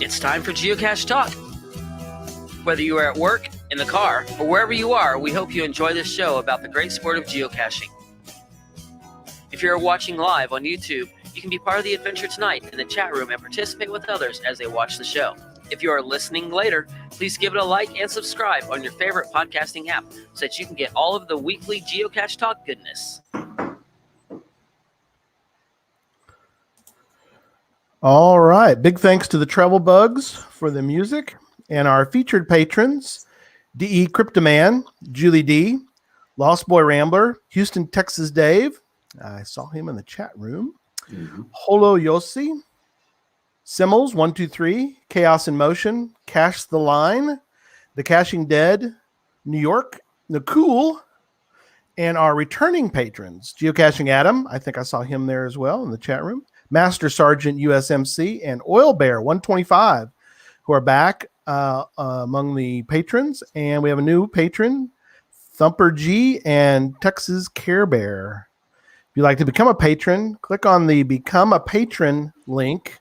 It's time for Geocache Talk. Whether you are at work, in the car, or wherever you are, we hope you enjoy this show about the great sport of geocaching. If you're watching live on YouTube, you can be part of the adventure tonight in the chat room and participate with others as they watch the show. If you are listening later, please give it a like and subscribe on your favorite podcasting app so that you can get all of the weekly Geocache Talk goodness. All right. Big thanks to the Travel Bugs for the music and our featured patrons, D.E. Cryptoman, Julie D., Lost Boy Rambler, Houston, Texas Dave. I saw him in the chat room. Holo Yossi, Simmels, 123, Chaos in Motion, Cash the Line, The Caching Dead, New York, Nakul, and our returning patrons, Geocaching Adam. I think I saw him there as well in the chat room. Master Sergeant USMC and Oil Bear 125, who are back among the patrons. And we have a new patron, Thumper G and Texas Care Bear. If you'd like to become a patron, click on the Become a Patron link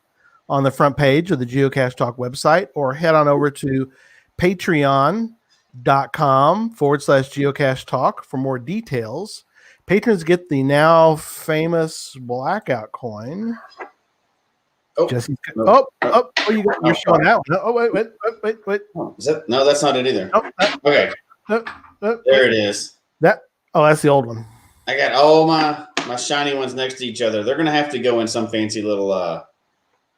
on the front page of the Geocache Talk website, or head on over to patreon.com/Geocache Talk for more details. Patrons get the now famous blackout coin. Oh, Jesse, no. you're showing that one. Oh, wait. Oh, is that, no, that's not it either. Oh, okay. There it is. That's the old one. I got all my shiny ones next to each other. They're going to have to go in some fancy little,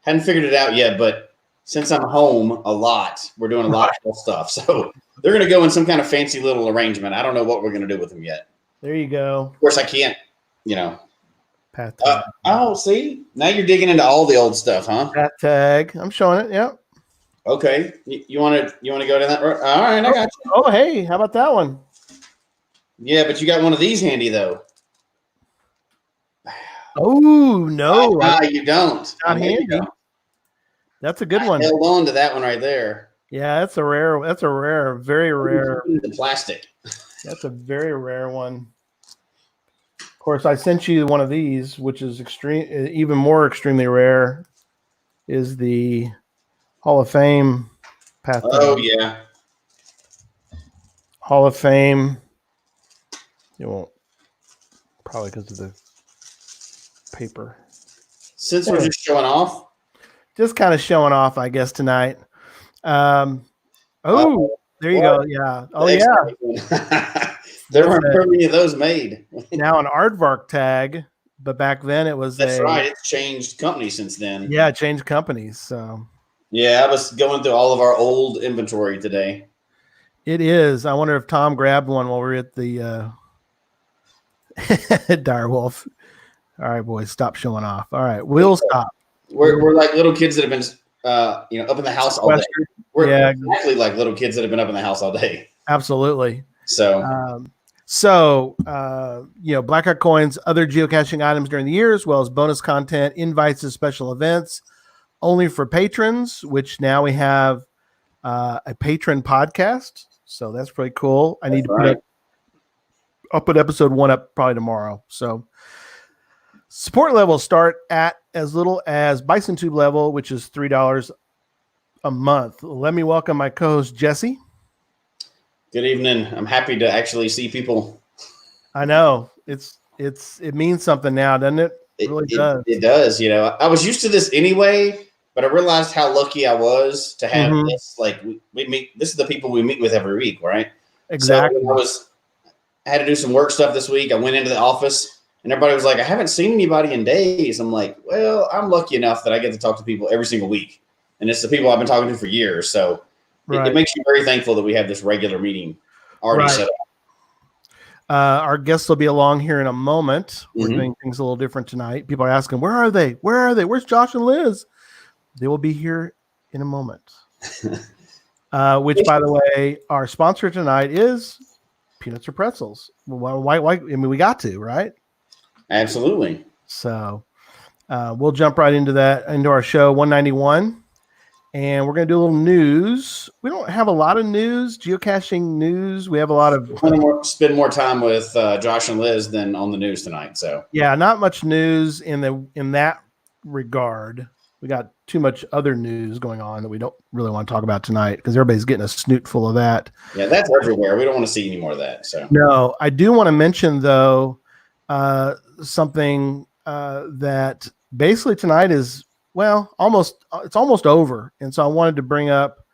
hadn't figured it out yet, but since I'm home a lot, we're doing a lot of cool stuff. So they're going to go in some kind of fancy little arrangement. I don't know what we're going to do with them yet. There you go. Of course, I can't, Pat tag. See? Now you're digging into all the old stuff, huh? Pat tag. I'm showing it. Yep. Okay. You want to go down that road? All right, I got you. Oh, hey, how about that one? Yeah, but you got one of these handy, though. Oh, no. You don't. Not handy. That's a good one. Held on to that one right there. Yeah, that's a rare, very rare. The plastic. That's a very rare one. Of course, I sent you one of these, which is even more extremely rare, is the Hall of Fame path. Oh, yeah. Hall of Fame. You won't, probably because of the paper. Since we're just showing off? Just kind of showing off, I guess, tonight. There you go. Yeah. Oh, yeah. There weren't very many of those made. Now an aardvark tag, but back then it was That's right. It's changed companies since then. Yeah, it changed companies. So yeah, I was going through all of our old inventory today. It is. I wonder if Tom grabbed one while we were at the Direwolf. All right, boys, stop showing off. All right, we'll stop. We're like little kids that have been up in the house all day. We're exactly like little kids that have been up in the house all day. Absolutely. So So, Blackout coins, other geocaching items during the year, as well as bonus content, invites to special events only for patrons, which now we have a patron podcast. So that's pretty cool. I'll put episode 1 up probably tomorrow. So support levels start at as little as Bison Tube level, which is $3 a month. Let me welcome my co-host, Jesse. Good evening. I'm happy to actually see people. I know it means something now, doesn't it? It really does. It does. I was used to this anyway, but I realized how lucky I was to have this. Like we meet. This is the people we meet with every week, right? Exactly. So I had to do some work stuff this week. I went into the office, and everybody was like, "I haven't seen anybody in days." I'm like, "Well, I'm lucky enough that I get to talk to people every single week, and it's the people I've been talking to for years." So it makes you very thankful that we have this regular meeting already set up. Our guests will be along here in a moment. We're doing things a little different tonight. People are asking, where are they? Where are they? Where's Josh and Liz? They will be here in a moment. Which, by the way, our sponsor tonight is Peanuts or Pretzels. Why? I mean, we got to, right? Absolutely. So we'll jump right into our show 191. And we're going to do a little news. We don't have a lot of news, geocaching news. We have a lot of spend more time with Josh and Liz than on the news tonight. So yeah, not much news in that regard. We got too much other news going on that we don't really want to talk about tonight because everybody's getting a snoot full of that. Yeah, that's everywhere. We don't want to see any more of that. So no, I do want to mention though something that basically tonight is. Well, it's almost over. And so I wanted to bring up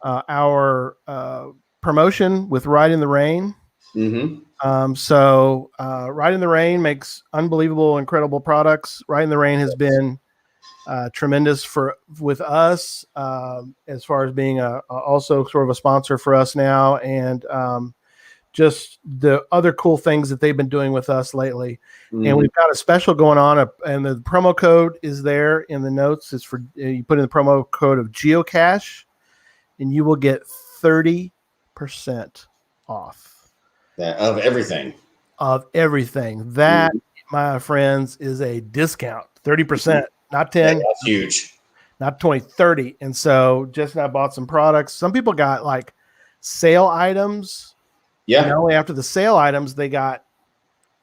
our promotion with Ride in the Rain. So Ride in the Rain makes unbelievable, incredible products. Ride in the Rain has been tremendous with us as far as being also sort of a sponsor for us now. And just the other cool things that they've been doing with us lately. And we've got a special going on, and the promo code is there in the notes. It's for you put in the promo code of Geocache, and you will get 30% off of everything. That, my friends, is a discount. 30%, not 10. Yeah, that's huge. Not 20, 30. And so just now bought some products. Some people got like sale items. Yeah. And only after the sale items, they got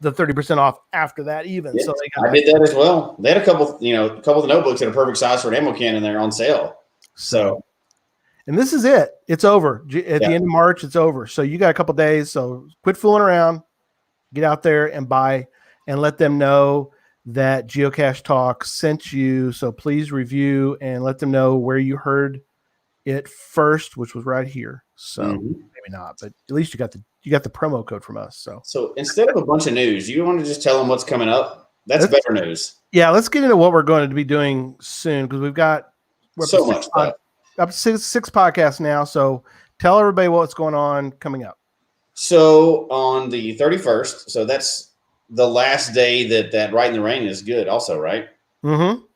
the 30% off after that even. Yeah, so I did that as well. They had a couple of the notebooks that are perfect size for an ammo can in there on sale. So, and this is it. It's over. At the end of March, it's over. So you got a couple days. So quit fooling around. Get out there and buy and let them know that Geocache Talk sent you. So please review and let them know where you heard it first, which was right here. So maybe not, but at least you got the promo code from us. So instead of a bunch of news, you want to just tell them what's coming up. That's better news. Yeah, let's get into what we're going to be doing soon because we're so much stuff. Up to six podcasts now. So tell everybody what's going on coming up. So on the 31st, so that's the last day that Ride in the Rain is good. Also, right? We have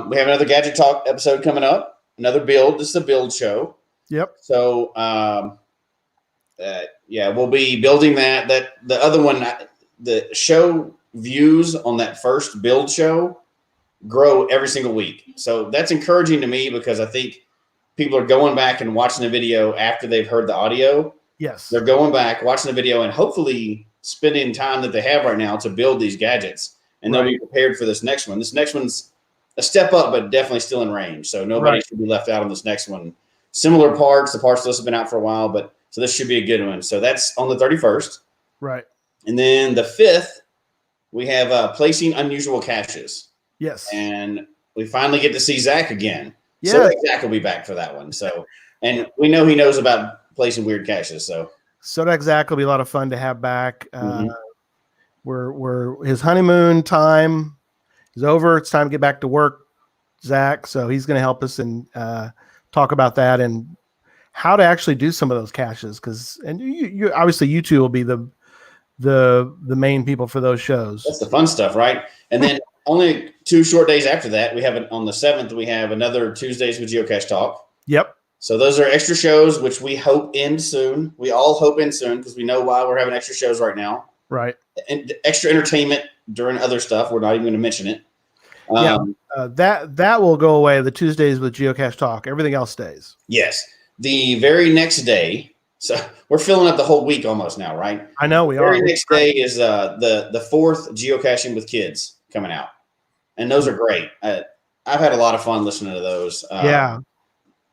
another Gadget Talk episode coming up. Another build. This is a build show. Yep. So, we'll be building that. The other one, the show views on that first build show grow every single week. So that's encouraging to me because I think people are going back and watching the video after they've heard the audio. Yes. They're going back, watching the video, and hopefully spending time that they have right now to build these gadgets. And they'll be prepared for this next one. This next one's a step up, but definitely still in range. So nobody should be left out on this next one. Similar parts. The parts list have been out for a while, but so this should be a good one. So that's on the 31st. Right. And then the 5th, we have placing unusual caches. Yes. And we finally get to see Zach again. Yeah. So Zach will be back for that one. So, and we know he knows about placing weird caches. So SoDakZak will be a lot of fun to have back. We're his honeymoon time is over. It's time to get back to work, Zach. So he's going to help us and talk about that and how to actually do some of those caches. And you obviously you two will be the main people for those shows. That's the fun stuff, right? And then only 2 short days after that, we have on the 7th, we have another Tuesdays with Geocache Talk. Yep. So those are extra shows, which we hope end soon. We all hope end soon because we know why we're having extra shows right now. Right. And extra entertainment during other stuff. We're not even going to mention it. That will go away. The Tuesdays with Geocache Talk. Everything else stays. Yes. The very next day. So we're filling up the whole week almost now, right? I know we the are. very next day is the fourth Geocaching with Kids coming out. And those are great. I've had a lot of fun listening to those.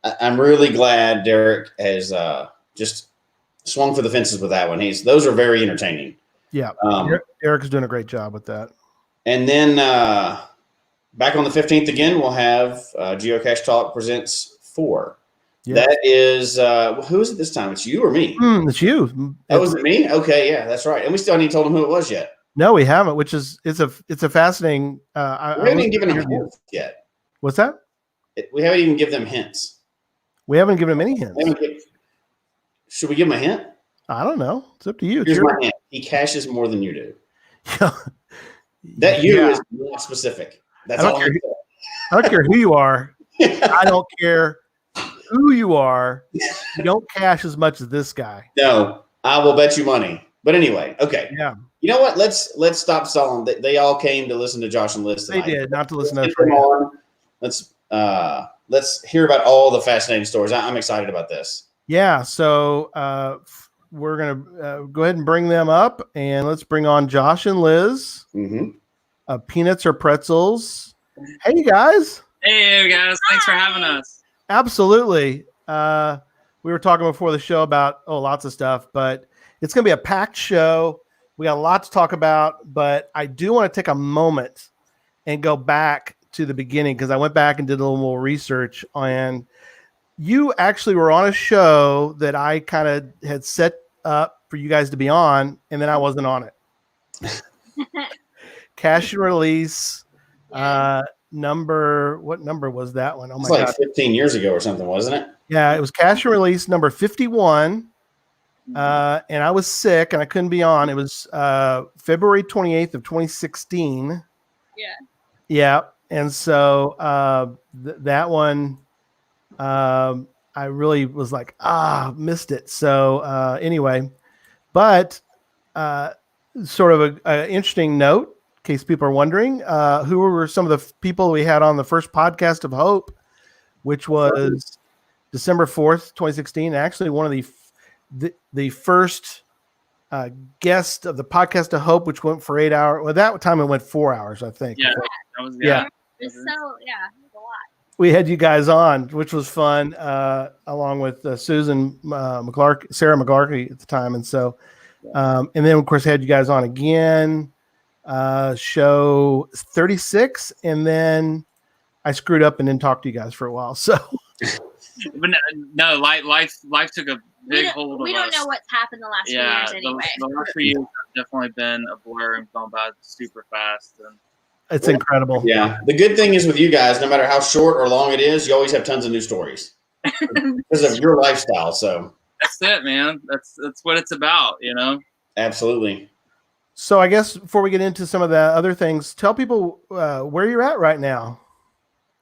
I'm really glad Derek has just swung for the fences with that one. Those are very entertaining. Yeah. Derek's doing a great job with that. And then back on the 15th again, we'll have Geocache Talk Presents 4. Yeah. That is, who is it this time? It's you or me? It's you. Oh, was it me? Okay, yeah, that's right. And we still haven't told him who it was yet. No, we haven't, which is it's a fascinating. We haven't even given them hints yet. What's that? We haven't even given them hints. We haven't given him any hints. Should we give him a hint? I don't know. It's up to you. Here's my hint. He caches more than you do. That is not specific. That's all. I don't care who you are. I don't care who you are. You don't cache as much as this guy. No, I will bet you money. But anyway, okay. Yeah. You know what? Let's stop stalling. They all came to listen to Josh and Liz tonight. They did, not to listen to us. Let's hear about all the fascinating stories. I'm excited about this. Yeah. So we're gonna go ahead and bring them up, and let's bring on Josh and Liz. Mm-hmm. Peanuts or Pretzels? Hey guys. Hey guys. Thanks for having us. Absolutely. We were talking before the show about lots of stuff, but it's going to be a packed show. We got a lot to talk about, but I do want to take a moment and go back to the beginning because I went back and did a little more research, and you actually were on a show that I kind of had set up for you guys to be on, and then I wasn't on it. Cache and Release. What number was that one? Oh my God. 15 years ago or something, wasn't it? Yeah, it was Cache and Release number 51. And I was sick and I couldn't be on. It was February 28th of 2016. Yeah. Yeah. And so that one, I really was like, missed it. So anyway, but sort of an interesting note, in case people are wondering, who were some of the people we had on the first podcast of Hope, which was December 4th, 2016. Actually, one of the first guest of the podcast of Hope, which went for 8 hours. Well, that time it went 4 hours, I think. Yeah, that was yeah. It was it was a lot. We had you guys on, which was fun, along with Susan Sarah McClarky at the time, and so, and then of course had you guys on again, show 36, and then I screwed up and didn't talk to you guys for a while. So, but no, life took a big hold of us. We don't know what's happened the last few years anyway. The last few years have definitely been a blur and gone by super fast. And it's incredible. Yeah. The good thing is with you guys, no matter how short or long it is, you always have tons of new stories because of your lifestyle. So that's it, man. That's what it's about, you know? Absolutely. So I guess before we get into some of the other things, tell people where you're at right now.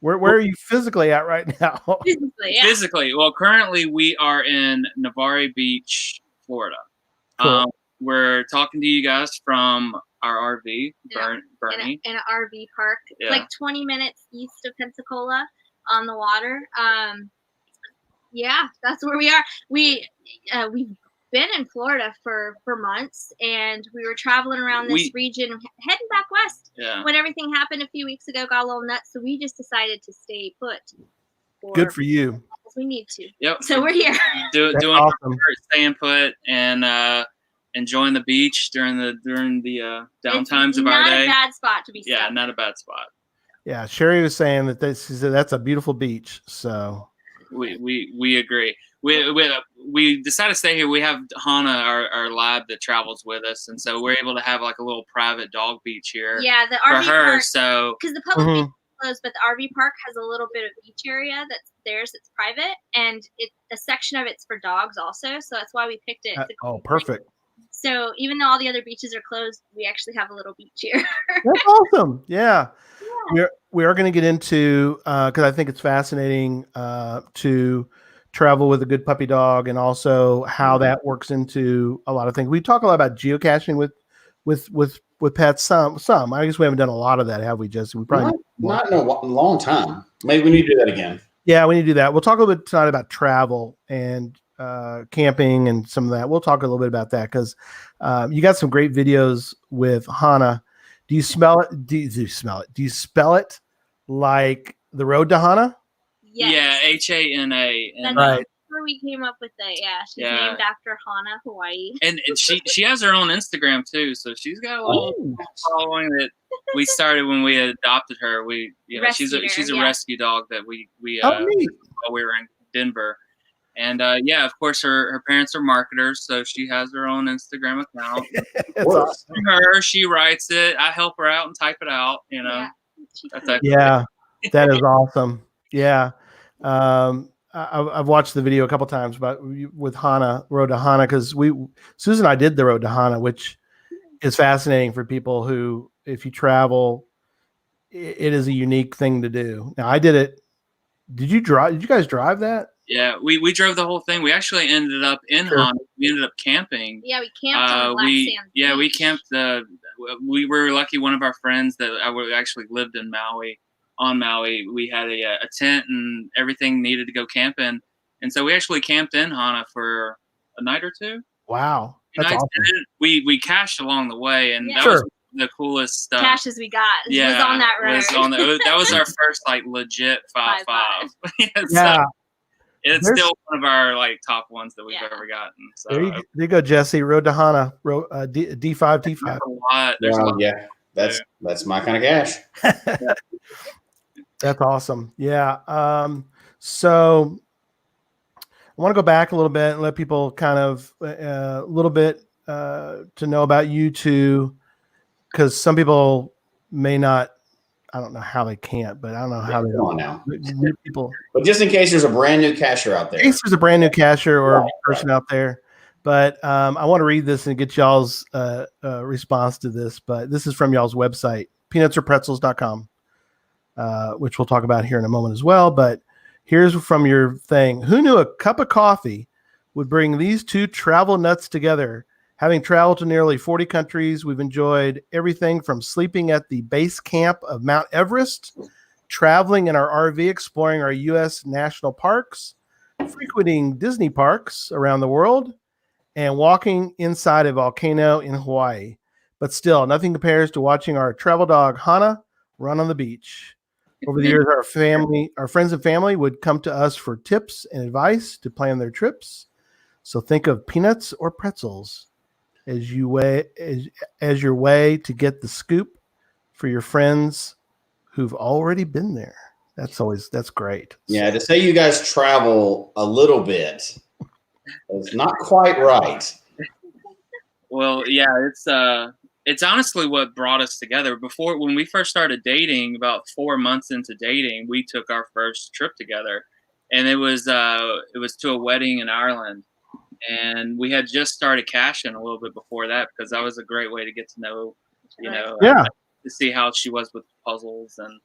Where are you physically at right now? Physically. Well, currently we are in Navarre Beach, Florida. Cool. We're talking to you guys from our RV, Bernie. In an RV park, like 20 minutes east of Pensacola on the water. That's where we are. We've been in Florida for months, and we were traveling around this region, heading back west. Yeah. When everything happened a few weeks ago, got a little nuts, so we just decided to stay put. Good for you. We need to. Yep. So we're here. Doing awesome. Staying put and enjoying the beach during the downtimes of our day. Not a bad spot to be stuck. Yeah, not a bad spot. Yeah, Sherry was saying that she said that's a beautiful beach. So we agree. We decided to stay here. We have Hannah, our lab, that travels with us, and so we're able to have like a little private dog beach here. Yeah, the for RV her. Park, so because the public beach is closed, but the RV park has a little bit of beach area that's theirs. It's private, and a section of it's for dogs also. So that's why we picked it. Perfect. So even though all the other beaches are closed, we actually have a little beach here. That's awesome. Yeah. We are going to get into because I think it's fascinating to travel with a good puppy dog, and also how that works into a lot of things. We talk a lot about geocaching with pets. Some. I guess we haven't done a lot of that, have we, Jesse? We probably not in a long time. Maybe we need to do that again. Yeah, we need to do that. We'll talk a little bit tonight about travel and camping and some of that. We'll talk a little bit about that because you got some great videos with Hana. Do you smell it? Do you smell it? Do you spell it like the road to Hana? Yes. Yeah, HANA. That's right. where we came up with it. Yeah, she's named after Hana, Hawaii. And she has her own Instagram too, so she's got a little following that we started when we adopted her. We she's a rescue dog that we while we were in Denver. And of course her parents are marketers, so she has her own Instagram account. That's awesome. She writes it. I help her out and type it out. That is awesome. Yeah. I've watched the video a couple times with Hana, Road to Hana, because Susan and I did the Road to Hana, which is fascinating for people who, if you travel, it is a unique thing to do. Now, I did it. Did you guys drive that? Yeah, we drove the whole thing. We actually ended up in Hana. We ended up camping. Yeah, we camped on the Black Sands Beach. We camped. We were lucky. One of our friends that actually lived in Maui. On Maui, we had a tent and everything needed to go camping, and so we actually camped in Hana for a night or two. Wow, that's awesome. We cached along the way, and that was the coolest stuff. Caches we got. Was on that road. That was our first legit 5.5. Yeah. It's still one of our top ones that we've ever gotten. So there you go, Jesse. Road to Hana, D5. There's a lot. Yeah, that's my kind of cache. That's awesome. Yeah. So I want to go back a little bit and let people kind of a little bit to know about you two, because some people may not. I don't know how they can't, but I don't know how they don't now. People. But just in case there's a brand new cacher out there. In case there's a brand new cacher or person out there. But I want to read this and get y'all's response to this. But this is from y'all's website, peanutsorpretzels.com, which we'll talk about here in a moment as well. But here's from your thing. Who knew a cup of coffee would bring these two travel nuts together? Having traveled to nearly 40 countries, we've enjoyed everything from sleeping at the base camp of Mount Everest, traveling in our RV, exploring our U.S. national parks, frequenting Disney parks around the world, and walking inside a volcano in Hawaii. But still, nothing compares to watching our travel dog, Hana, run on the beach. Over the years, our friends and family would come to us for tips and advice to plan their trips. So think of peanuts or pretzels as your way to get the scoop for your friends who've already been there. That's great. Yeah, to say you guys travel a little bit is not quite right. Well, yeah, it's honestly what brought us together. Before, when we first started dating, about 4 months into dating, we took our first trip together, and it was to a wedding in Ireland. And we had just started caching a little bit before that, because that was a great way to get to know, to see how she was with puzzles and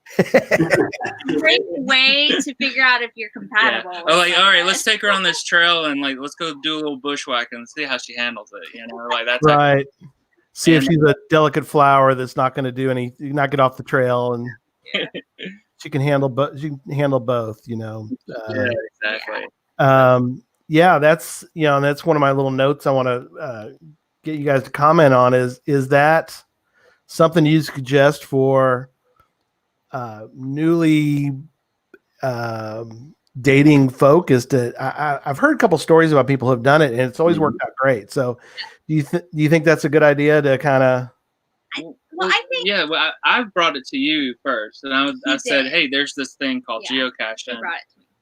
great way to figure out if you're compatible. Yeah. All right, let's take her on this trail and let's go do a little bushwhacking and see how she handles it. That's right. See if she's a delicate flower that's not going to not get off the trail, and she can handle both. Yeah, exactly. Yeah, that's one of my little notes I want to get you guys to comment on. Is that something you suggest for newly dating folk? I've heard a couple stories about people who have done it, and it's always worked out great. So, do you think that's a good idea to kind of? Well, I think. Yeah, well, I brought it to you first, and I said, "Hey, there's this thing called geocaching,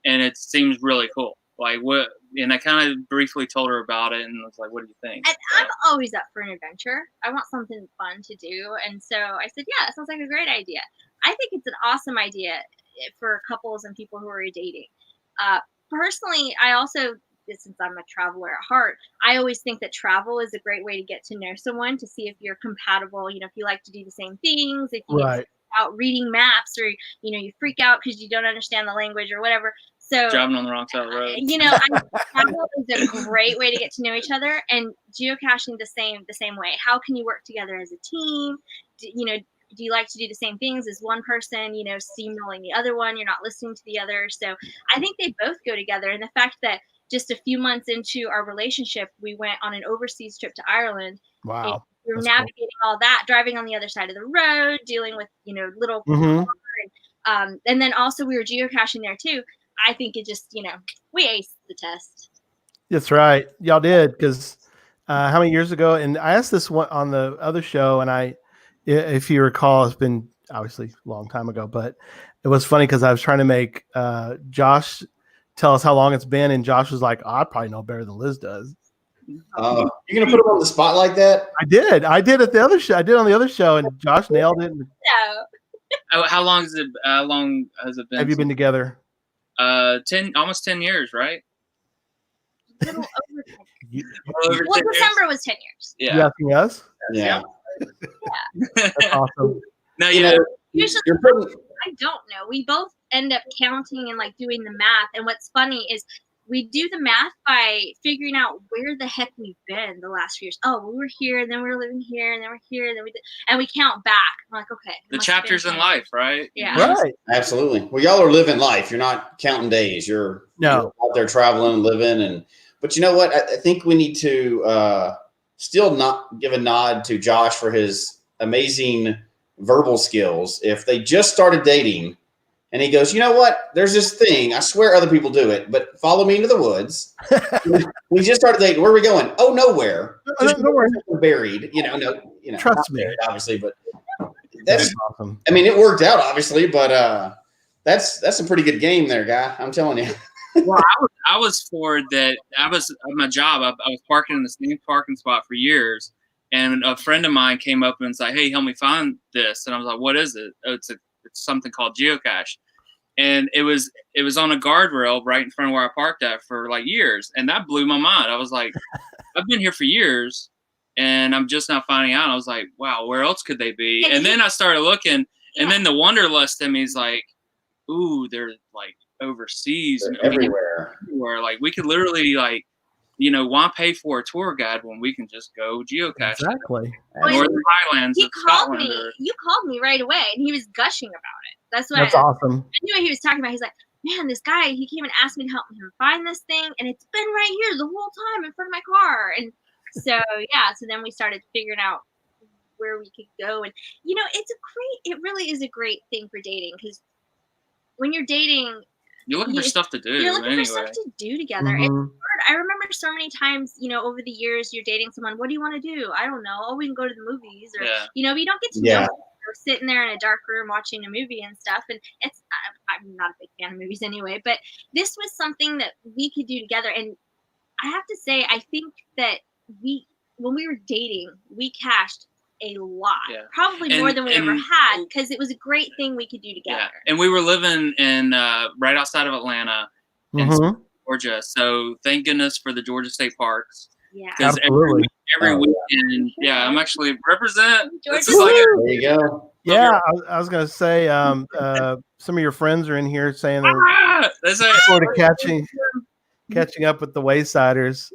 and it seems really cool." What? And I kind of briefly told her about it, and was like, "What do you think?" And I'm always up for an adventure. I want something fun to do, and so I said, "Yeah, that sounds like a great idea." I think it's an awesome idea for couples and people who are dating. Personally, I also, since I'm a traveler at heart, I always think that travel is a great way to get to know someone, to see if you're compatible. If you like to do the same things, if you out reading maps, or you freak out because you don't understand the language or whatever. So driving on the wrong side of the road. Travel is a great way to get to know each other, and geocaching the same way. How can you work together as a team? Do you like to do the same things as one person? Steamrolling the other one. You're not listening to the other. So I think they both go together. And the fact that just a few months into our relationship, we went on an overseas trip to Ireland. Wow. We were That's navigating all that, driving on the other side of the road, dealing with little Mhm. and then also we were geocaching there too. I think it just we aced the test. That's right. Y'all did, because how many years ago? And I asked this one on the other show, and if you recall, it's been obviously a long time ago, but it was funny because I was trying to make Josh tell us how long it's been, and Josh was like, I probably know better than Liz does. You're gonna put him on the spot like that? I did at the other show. I did on the other show, and Josh nailed it. So How long has it been? Have you been together? 10, almost 10 years, right? a little over 10 years. Over 10 Well, years? December was 10 years. You Yeah. asking us? Yeah. That's awesome. No, You yeah. know, Usually, you're putting, I don't know. We both end up counting and doing the math. And what's funny is we do the math by figuring out where the heck we've been the last few years. Oh, we were here, and then we were living here, and then we're here, and then and we count back. We're like, okay. The chapters in life, right? Yeah. Right. absolutely. Well, y'all are living life. You're not counting days. You're out there traveling and living. But you know what? I think we need to still not give a nod to Josh for his amazing verbal skills. If they just started dating and he goes, you know what? There's this thing. I swear other people do it, but follow me into the woods. We just started dating. Where are we going? Oh, nowhere. Just Nowhere. buried. Trust me. Buried, obviously, but That's awesome. I mean, it worked out, obviously, but that's a pretty good game there, guy. I'm telling you. Well, I was for that. I was at my job. I was parking in the same parking spot for years, and a friend of mine came up and was like, "Hey, help me find this." And I was like, "What is it?" Oh, it's something called geocache, and it was on a guardrail right in front of where I parked at for years, and that blew my mind. I was like, I've been here for years, and I'm just now finding out. I was like, wow, where else could they be? And then I started looking, and then the wanderlust in me is like, ooh, they're overseas and everywhere. We could literally why pay for a tour guide when we can just go geocache? Exactly. Northern Highlands He of called Scotland. me. You called me right away, and he was gushing about it. That's awesome. I knew what he was talking about. He's like, man, this guy, he came and asked me to help him find this thing, and it's been right here the whole time in front of my car. And so so then we started figuring out where we could go, and it really is a great thing for dating, because when you're dating, you're looking for stuff to do. You're looking for stuff to do together. Mm-hmm. It's hard. I remember so many times, over the years, you're dating someone. What do you want to do? I don't know. Oh, we can go to the movies, or you don't get to know. We're sitting there in a dark room watching a movie and stuff, and I'm not a big fan of movies anyway. But this was something that we could do together, and I have to say, I think that when we were dating, we cached a lot, probably more than we ever had, because it was a great thing we could do together. Yeah. And we were living in right outside of Atlanta, in Georgia. So thank goodness for the Georgia State Parks. Yeah, because every weekend, I'm actually represent. Georgia there you go. Yeah, I was gonna say, some of your friends are in here saying they're sort of catching up with the Waysiders.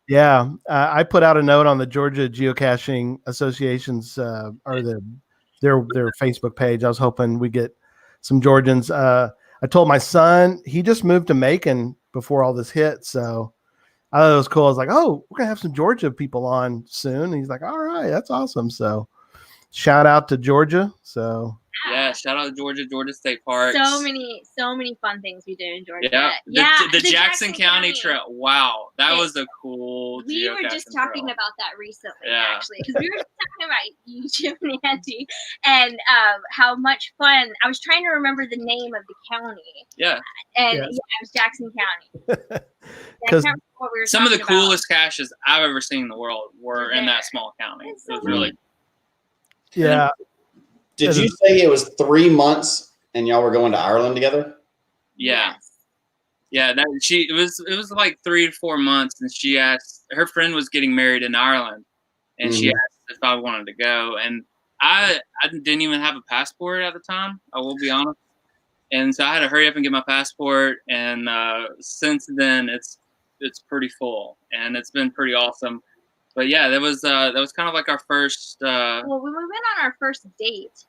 I put out a note on the Georgia Geocaching Association's or their Facebook page. I was hoping we get some Georgians. I told my son, he just moved to Macon before all this hit, so I thought it was cool. I was like, oh, we're gonna have some Georgia people on soon. And he's like, all right, that's awesome. So shout out to Georgia. So yeah, shout out to Georgia State Parks. So many fun things we did in Georgia. The Jackson County Trail. Wow, that was a cool. We were just talking about that recently, actually, because we were talking about you, Jim and Andy, and how much fun. I was trying to remember the name of the county. Yeah. And it was Jackson County. Because some of the coolest caches I've ever seen in the world were in that small county. It was really. Yeah. Did you say it was 3 months and y'all were going to Ireland together? Yeah. Yeah, it was like 3 to 4 months, and she asked, her friend was getting married in Ireland, and she asked if I wanted to go, and I didn't even have a passport at the time. I will be honest. And so I had to hurry up and get my passport. And since then, it's pretty full, and it's been pretty awesome. But yeah, that was kind of like our first. Well, when we went on our first date,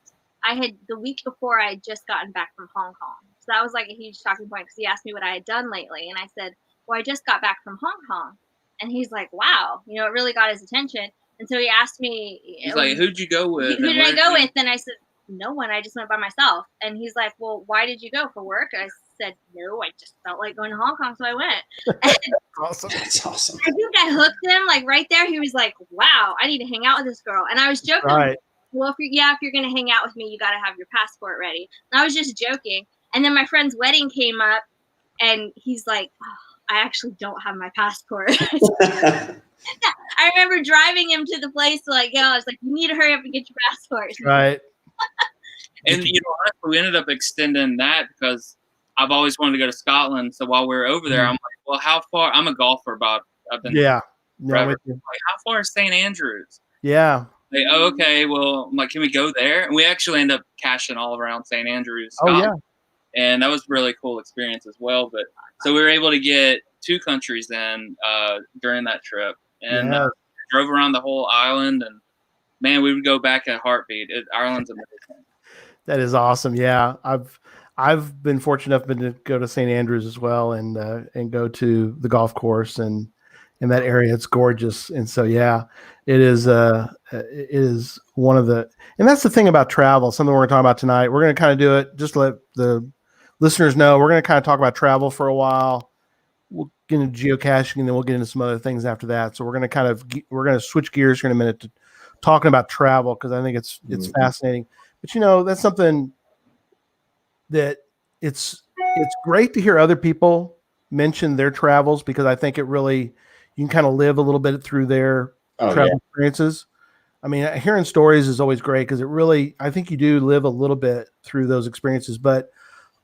the week before I had just gotten back from Hong Kong, so that was like a huge talking point because he asked me what I had done lately, and I said, "Well, I just got back from Hong Kong," and he's like, "Wow," it really got his attention, and so he asked me, He's like, "Who'd you go with?" Who did I go with? And I said, "No one. I just went by myself." And he's like, "Well, why did you go, for work?" I said, "No, I just felt like going to Hong Kong, so I went." Awesome. That's awesome. I think I hooked him, like right there. He was like, "Wow, I need to hang out with this girl." And I was joking. Right. Well, if you're gonna hang out with me, you got to have your passport ready. And I was just joking. And then my friend's wedding came up, and he's like, "Oh, I actually don't have my passport." I remember driving him to the place to I was like, "You need to hurry up and get your passport." Right. And honestly, we ended up extending that because I've always wanted to go to Scotland. So while we were over there, I'm like, "Well, how far?" I'm a golfer, I've been forever. Like, how far is St. Andrews? Yeah. Like, oh, okay, well, I'm like, can we go there? And we actually end up caching all around St. Andrews, Scotland. Oh yeah. And that was a really cool experience as well. But so we were able to get 2 countries in during that trip, and drove around the whole island. And man, we would go back in a heartbeat. Ireland's amazing. That is awesome. Yeah, I've been fortunate enough to go to St. Andrews as well, and go to the golf course, and in that area it's gorgeous. And so yeah, it is one of the, and that's the thing about travel. Something we're going to talk about tonight. We're going to kind of do it just to let the listeners know. We're going to kind of talk about travel for a while. We'll get into geocaching, and then we'll get into some other things after that. So we're going to switch gears here in a minute to talking about travel, because I think it's fascinating. But that's something that it's great to hear other people mention their travels, because I think it really, you can kind of live a little bit through their travel experiences. I mean, hearing stories is always great, because it really, I think you do live a little bit through those experiences. But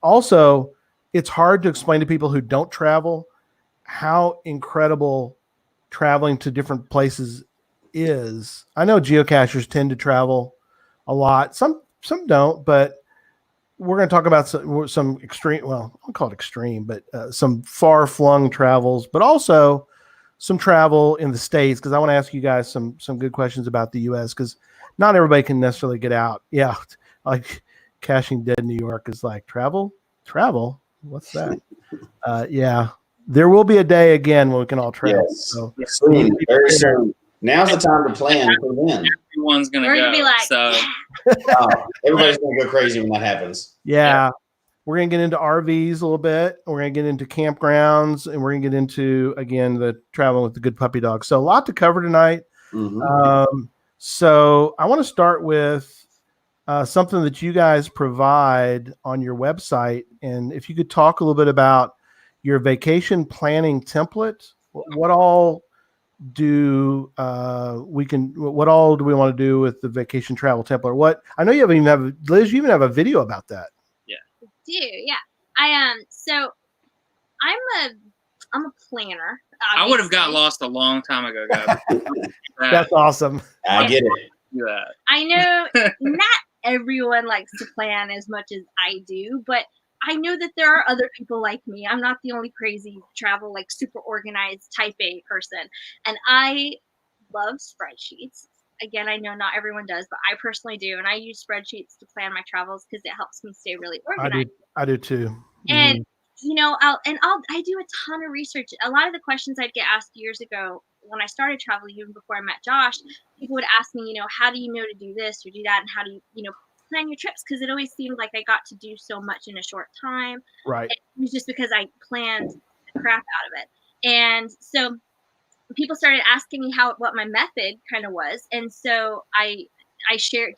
also, it's hard to explain to people who don't travel how incredible traveling to different places is. I know geocachers tend to travel a lot. Some don't, but we're going to talk about some extreme, well, I'll call it extreme, but some far-flung travels, but also some travel in the States, because I want to ask you guys some good questions about the U.S., because not everybody can necessarily get out. Yeah, like Caching Dead New York is like, travel? What's that? Yeah, there will be a day again when we can all travel. Yes. So soon, very soon. Now's the time to plan for them. Everyone's going to go. We're gonna be like, so. Everybody's going to go crazy when that happens. Yeah. We're going to get into RVs a little bit. We're going to get into campgrounds, and we're going to get into, again, the traveling with the good puppy dog. So a lot to cover tonight. So I want to start with something that you guys provide on your website. And if you could talk a little bit about your vacation planning template, what all do we want to do with the vacation travel template? What, I know you even have, Liz, you even have a video about that. Yeah. So I'm a planner. Obviously. I would have got lost a long time ago, guys. That's awesome. I get it. Yeah. I know not everyone likes to plan as much as I do, but I know that there are other people like me. I'm not the only crazy travel, like super organized type A person. And I love spreadsheets. Again, I know not everyone does, but I personally do. And I use spreadsheets to plan my travels because it helps me stay really organized. I do too. And I do a ton of research. A lot of the questions I'd get asked years ago when I started traveling, even before I met Josh, people would ask me, how do you know to do this or do that? And how do you, plan your trips? Because it always seemed like I got to do so much in a short time. Right. It was just because I planned the crap out of it. And so people started asking me what my method kind of was. And so I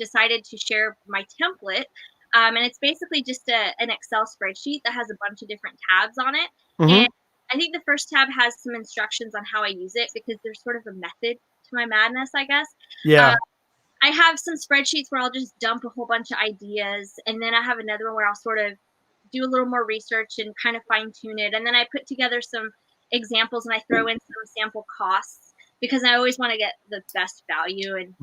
decided to share my template. And it's basically just an Excel spreadsheet that has a bunch of different tabs on it. And I think the first tab has some instructions on how I use it, because there's sort of a method to my madness, I guess. Yeah. I have some spreadsheets where I'll just dump a whole bunch of ideas. And then I have another one where I'll sort of do a little more research and kind of fine tune it. And then I put together some examples and I throw in some sample costs, because I always want to get the best value, and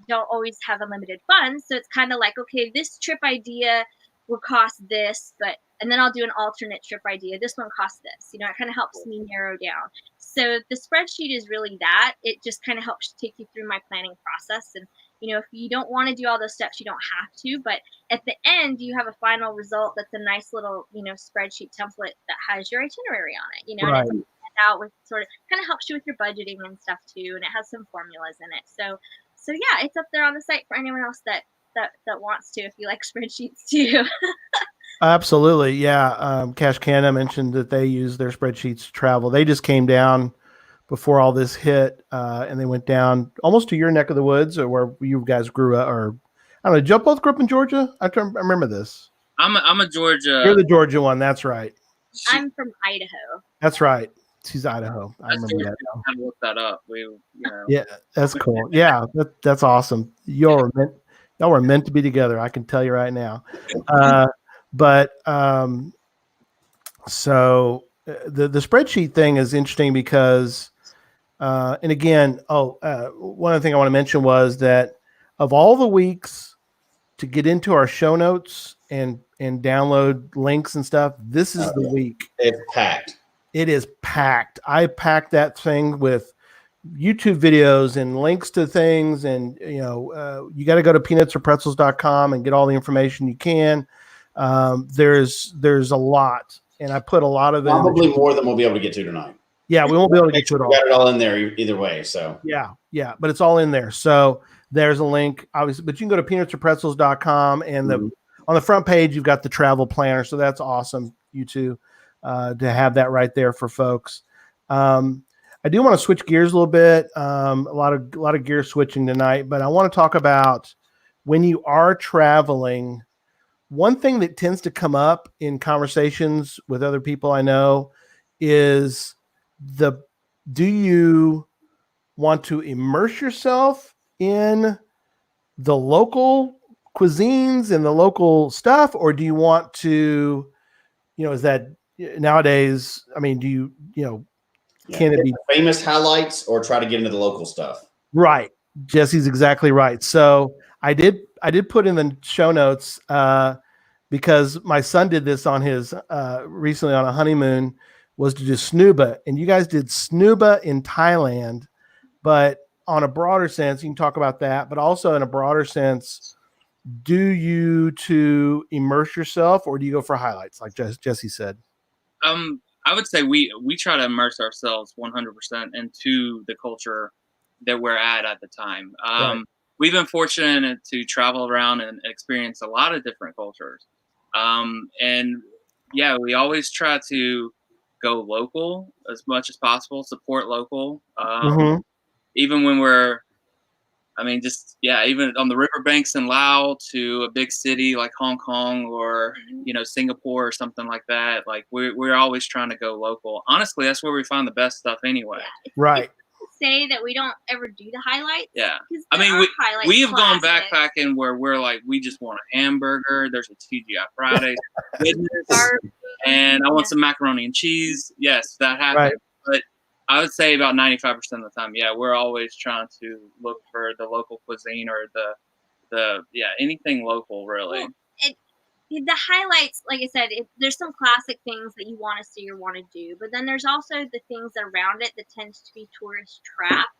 don't always have unlimited funds. So it's kind of like, okay, this trip idea will cost this, and then I'll do an alternate trip idea. This one costs this. You know, it kind of helps me narrow down. So the spreadsheet is really that. It just kind of helps take you through my planning process. And, you know, if you don't want to do all those steps, you don't have to. But at the end, you have a final result that's a nice little, you know, spreadsheet template that has your itinerary on it, you know, Right. and it's out with sort of kind of helps you with your budgeting and stuff too. And it has some formulas in it. So yeah, it's up there on the site for anyone else that wants to, if you like spreadsheets too. Absolutely. Yeah. Cache Canada mentioned that they use their spreadsheets to travel. They just came down before all this hit, and they went down almost to your neck of the woods, or where you guys grew up, or I don't know. Did you both grow up in Georgia? I remember this. I'm a Georgia. You're the Georgia one. That's right. I'm from Idaho. That's right. She's Idaho. I remember that. I had to look that up. Yeah, that's cool. Yeah, that's awesome. Y'all were meant to be together. I can tell you right now. So the spreadsheet thing is interesting because, and again, one other thing I want to mention was that of all the weeks to get into our show notes and download links and stuff, this is the week. It's packed. It is packed. I packed that thing with YouTube videos and links to things. And, you know, you got to go to peanutsorpretzels.com and get all the information you can. There's a lot. And I put a lot of it. Probably more than we'll be able to get to tonight. Yeah, we won't be able to get to it all. We got it all in there either way. So yeah, but it's all in there. So there's a link, obviously, but you can go to peanutsorpretzels.com, and on the front page you've got the travel planner. So that's awesome, you two, to have that right there for folks. I do want to switch gears a little bit. A lot of gear switching tonight, but I want to talk about when you are traveling. One thing that tends to come up in conversations with other people I know is do you want to immerse yourself in the local cuisines and the local stuff, or do you want to, you know, is that nowadays, I mean, do you can it be famous highlights or try to get into the local stuff? Right. Jesse's exactly right. So I did put in the show notes, because my son did this on his recently on a honeymoon, was to do snuba, and you guys did snuba in Thailand. But on a broader sense, you can talk about that, but also in a broader sense, do you to immerse yourself, or do you go for highlights like Jesse said? I would say we try to immerse ourselves 100% into the culture that we're at the time. Right. We've been fortunate to travel around and experience a lot of different cultures. And yeah, we always try to go local as much as possible, support local. Even when we're, even on the riverbanks in Laos to a big city like Hong Kong or, Singapore or something like that. Like we're always trying to go local. Honestly, that's where we find the best stuff anyway. Yeah. Right. Say that we don't ever do the highlights. Yeah. We we have gone backpacking where we're like, we just want a hamburger. There's a TGI Fridays. And I want some macaroni and cheese. Yes, that happens. Right. But I would say about 95% of the time, we're always trying to look for the local cuisine or the anything local, really. Well, the highlights, like I said, there's some classic things that you want to see or want to do, but then there's also the things around it that tends to be tourist traps.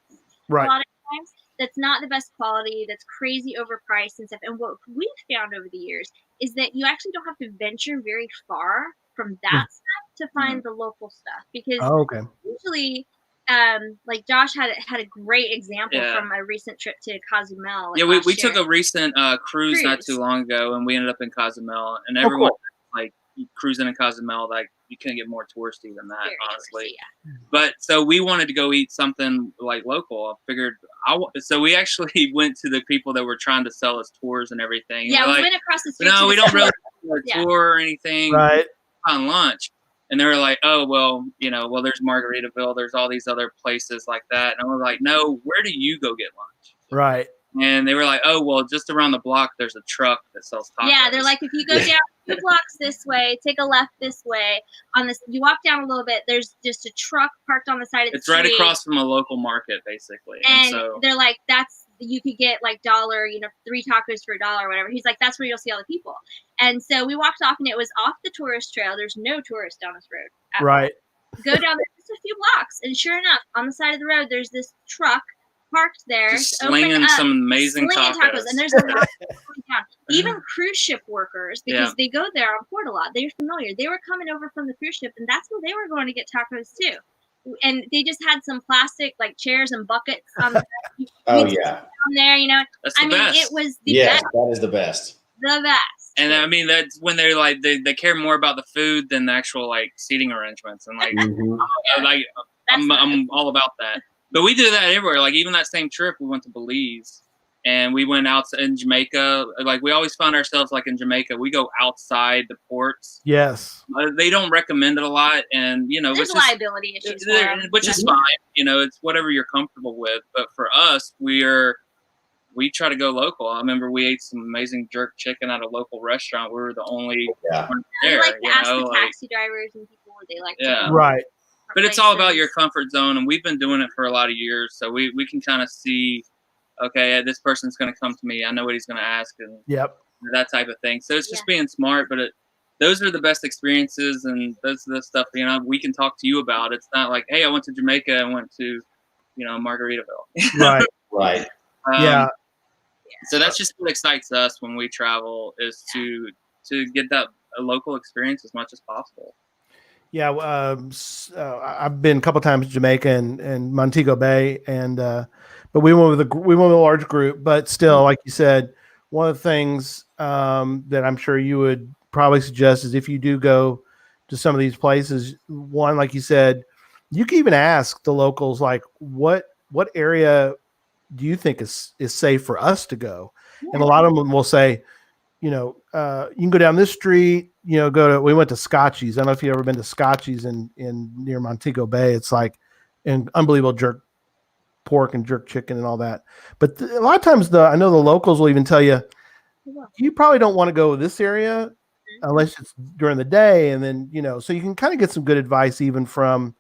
Right. A lot of times, that's not the best quality. That's crazy overpriced and stuff. And what we've found over the years is that you actually don't have to venture very far from that stuff to find the local stuff, because usually, like Josh had a great example from a recent trip to Cozumel. Like we took a recent cruise not too long ago, and we ended up in Cozumel, and everyone like cruising in Cozumel, like you couldn't get more touristy than that, very honestly. But so we wanted to go eat something like local. I figured so we actually went to the people that were trying to sell us tours and everything. Yeah, we went across the street. No, we don't really do a tour or anything. Right. On lunch. And they were like, oh, well, there's Margaritaville. There's all these other places like that. And I was like, no, where do you go get lunch? Right. And they were like, oh, well, just around the block, there's a truck that sells tacos. Yeah, they're like, if you go down 2 blocks this way, take a left this way. You walk down a little bit, there's just a truck parked on the side of the street. It's right across from a local market, basically. And so they're like, you could get like $1, 3 tacos for $1 or whatever. He's like, that's where you'll see all the people. And so we walked off, and it was off the tourist trail. There's no tourists down this road at all. Go down there just a few blocks, and sure enough, on the side of the road, there's this truck parked there, just slinging some amazing tacos. And there's a lot of people going down. Even cruise ship workers, because they go there on port a lot. They're familiar. They were coming over from the cruise ship, and that's where they were going to get tacos too. And they just had some plastic like chairs and buckets on the down there. That's the best. It was the best. That is the best. The best. And I mean, that's when they're like they care more about the food than the actual like seating arrangements, and like I'm all about that. But we do that everywhere. Like even that same trip, we went to Belize, and we went out in Jamaica. Like we always find ourselves like in Jamaica, we go outside the ports. Yes. They don't recommend it a lot, and there's liability issues, which is fine. It's whatever you're comfortable with. But for us, we try to go local. I remember we ate some amazing jerk chicken at a local restaurant. We were the only one there. I like to ask the taxi drivers and people what they like to do. Right. But it's all about your comfort zone, and we've been doing it for a lot of years, so we can kind of see, okay, this person's going to come to me. I know what he's going to ask, and that type of thing. So it's just being smart, but those are the best experiences, and that's the stuff we can talk to you about. It's not like, hey, I went to Jamaica, I went to Margaritaville. Right. So that's just what excites us when we travel, is to get that local experience as much as possible. Yeah, I've been a couple times to Jamaica and Montego Bay, and but we went with a large group. But still, like you said, one of the things that I'm sure you would probably suggest is if you do go to some of these places, one, like you said, you can even ask the locals, like, what area do you think is safe for us to go? And a lot of them will say, you can go down this street, we went to Scotchy's. I don't know if you've ever been to Scotchy's in near Montego Bay. It's like an unbelievable jerk pork and jerk chicken and all that. But a lot of times I know the locals will even tell you, you probably don't want to go to this area unless it's during the day. And then, so you can kind of get some good advice even from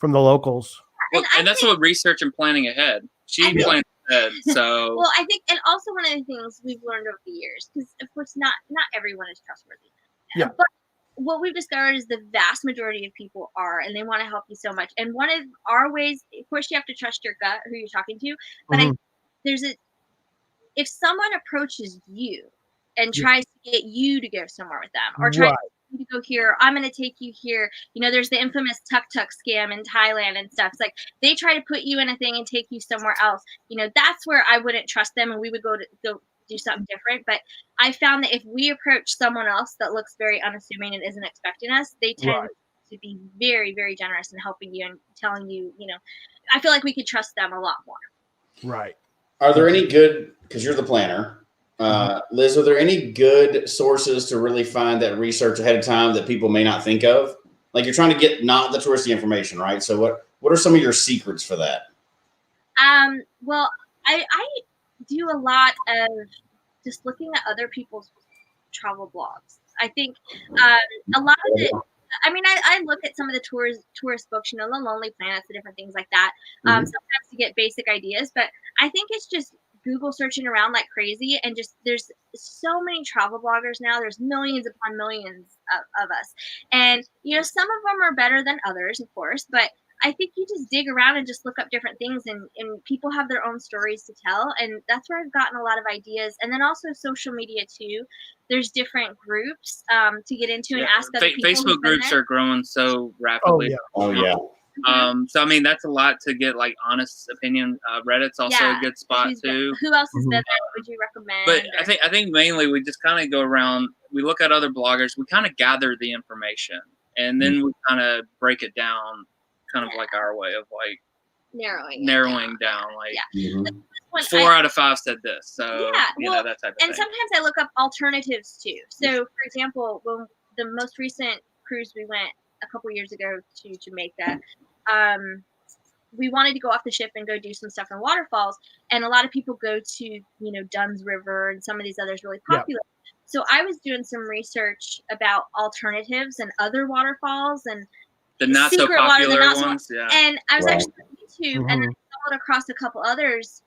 the locals. Well, and that's what research and planning ahead. She planned ahead, so. Well, I think, and also one of the things we've learned over the years, because of course not everyone is trustworthy. Yeah. But what we've discovered is the vast majority of people are, and they want to help you so much. And one of our ways, of course, you have to trust your gut, who you're talking to. But if someone approaches you and tries to get you to go somewhere with them, or tries to go here, I'm going to take you here. There's the infamous tuk-tuk scam in Thailand and stuff. It's like they try to put you in a thing and take you somewhere else. That's where I wouldn't trust them, and we would go do something different. But I found that if we approach someone else that looks very unassuming and isn't expecting us, they tend to be very, very generous in helping you and telling you, I feel like we could trust them a lot more. Right. Are there any good, because you're the planner, Liz, are there any good sources to really find that research ahead of time that people may not think of? Like, you're trying to get not the touristy information, right? So what are some of your secrets for that? Well, I do a lot of just looking at other people's travel blogs. I think a lot of it, I look at some of the tourist books, the Lonely Planets, the different things like that, sometimes to get basic ideas. But I think it's just Google searching around like crazy, and just there's so many travel bloggers now. There's millions upon millions of us, and some of them are better than others, of course, but I think you just dig around and just look up different things, and people have their own stories to tell, and that's where I've gotten a lot of ideas. And then also social media too. There's different groups to get into and ask other people. Facebook groups are growing so rapidly. Oh yeah. So that's a lot to get like honest opinion. Reddit's also a good spot too. Who else has been there? What would you recommend? But I think mainly we just kind of go around. We look at other bloggers. We kind of gather the information, and then we kind of break it down, kind of like our way of like narrowing down. Like 4 out of 5 said this. So that type of thing. And sometimes I look up alternatives too. So for example, when the most recent cruise we went a couple years ago to Jamaica, we wanted to go off the ship and go do some stuff in waterfalls, and a lot of people go to Dunn's River and some of these others really popular. So I was doing some research about alternatives and other waterfalls and the not so popular ones. And I was actually on YouTube and I stumbled across a couple others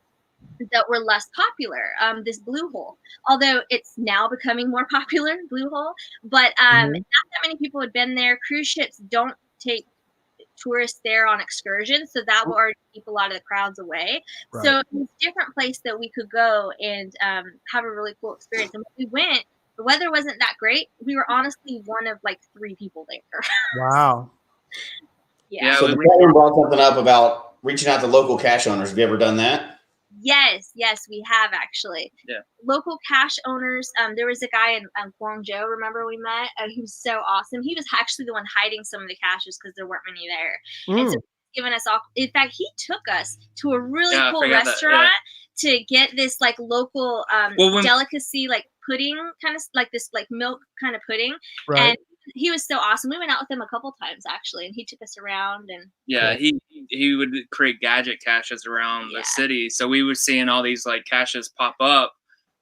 that were less popular. This Blue Hole, although it's now becoming more popular, Blue Hole, but not that many people had been there. Cruise ships don't take tourists there on excursions, so that will already keep a lot of the crowds away. Right. So it was a different place that we could go and have a really cool experience. And when we went, the weather wasn't that great. We were honestly one of like 3 people there. Wow. Yeah. So the patron brought something up about reaching out to local cache owners. Have you ever done that? Yes, we have actually. Yeah. Local cache owners. There was a guy in Guangzhou, remember we met? He was so awesome. He was actually the one hiding some of the caches because there weren't many there. And so giving us all, in fact, he took us to a really cool restaurant to get this like local delicacy, like pudding, kind of like this like milk kind of pudding. Right. And he was so awesome. We went out with him a couple times actually, and he took us around. And he would create gadget caches around the city, so we were seeing all these like caches pop up,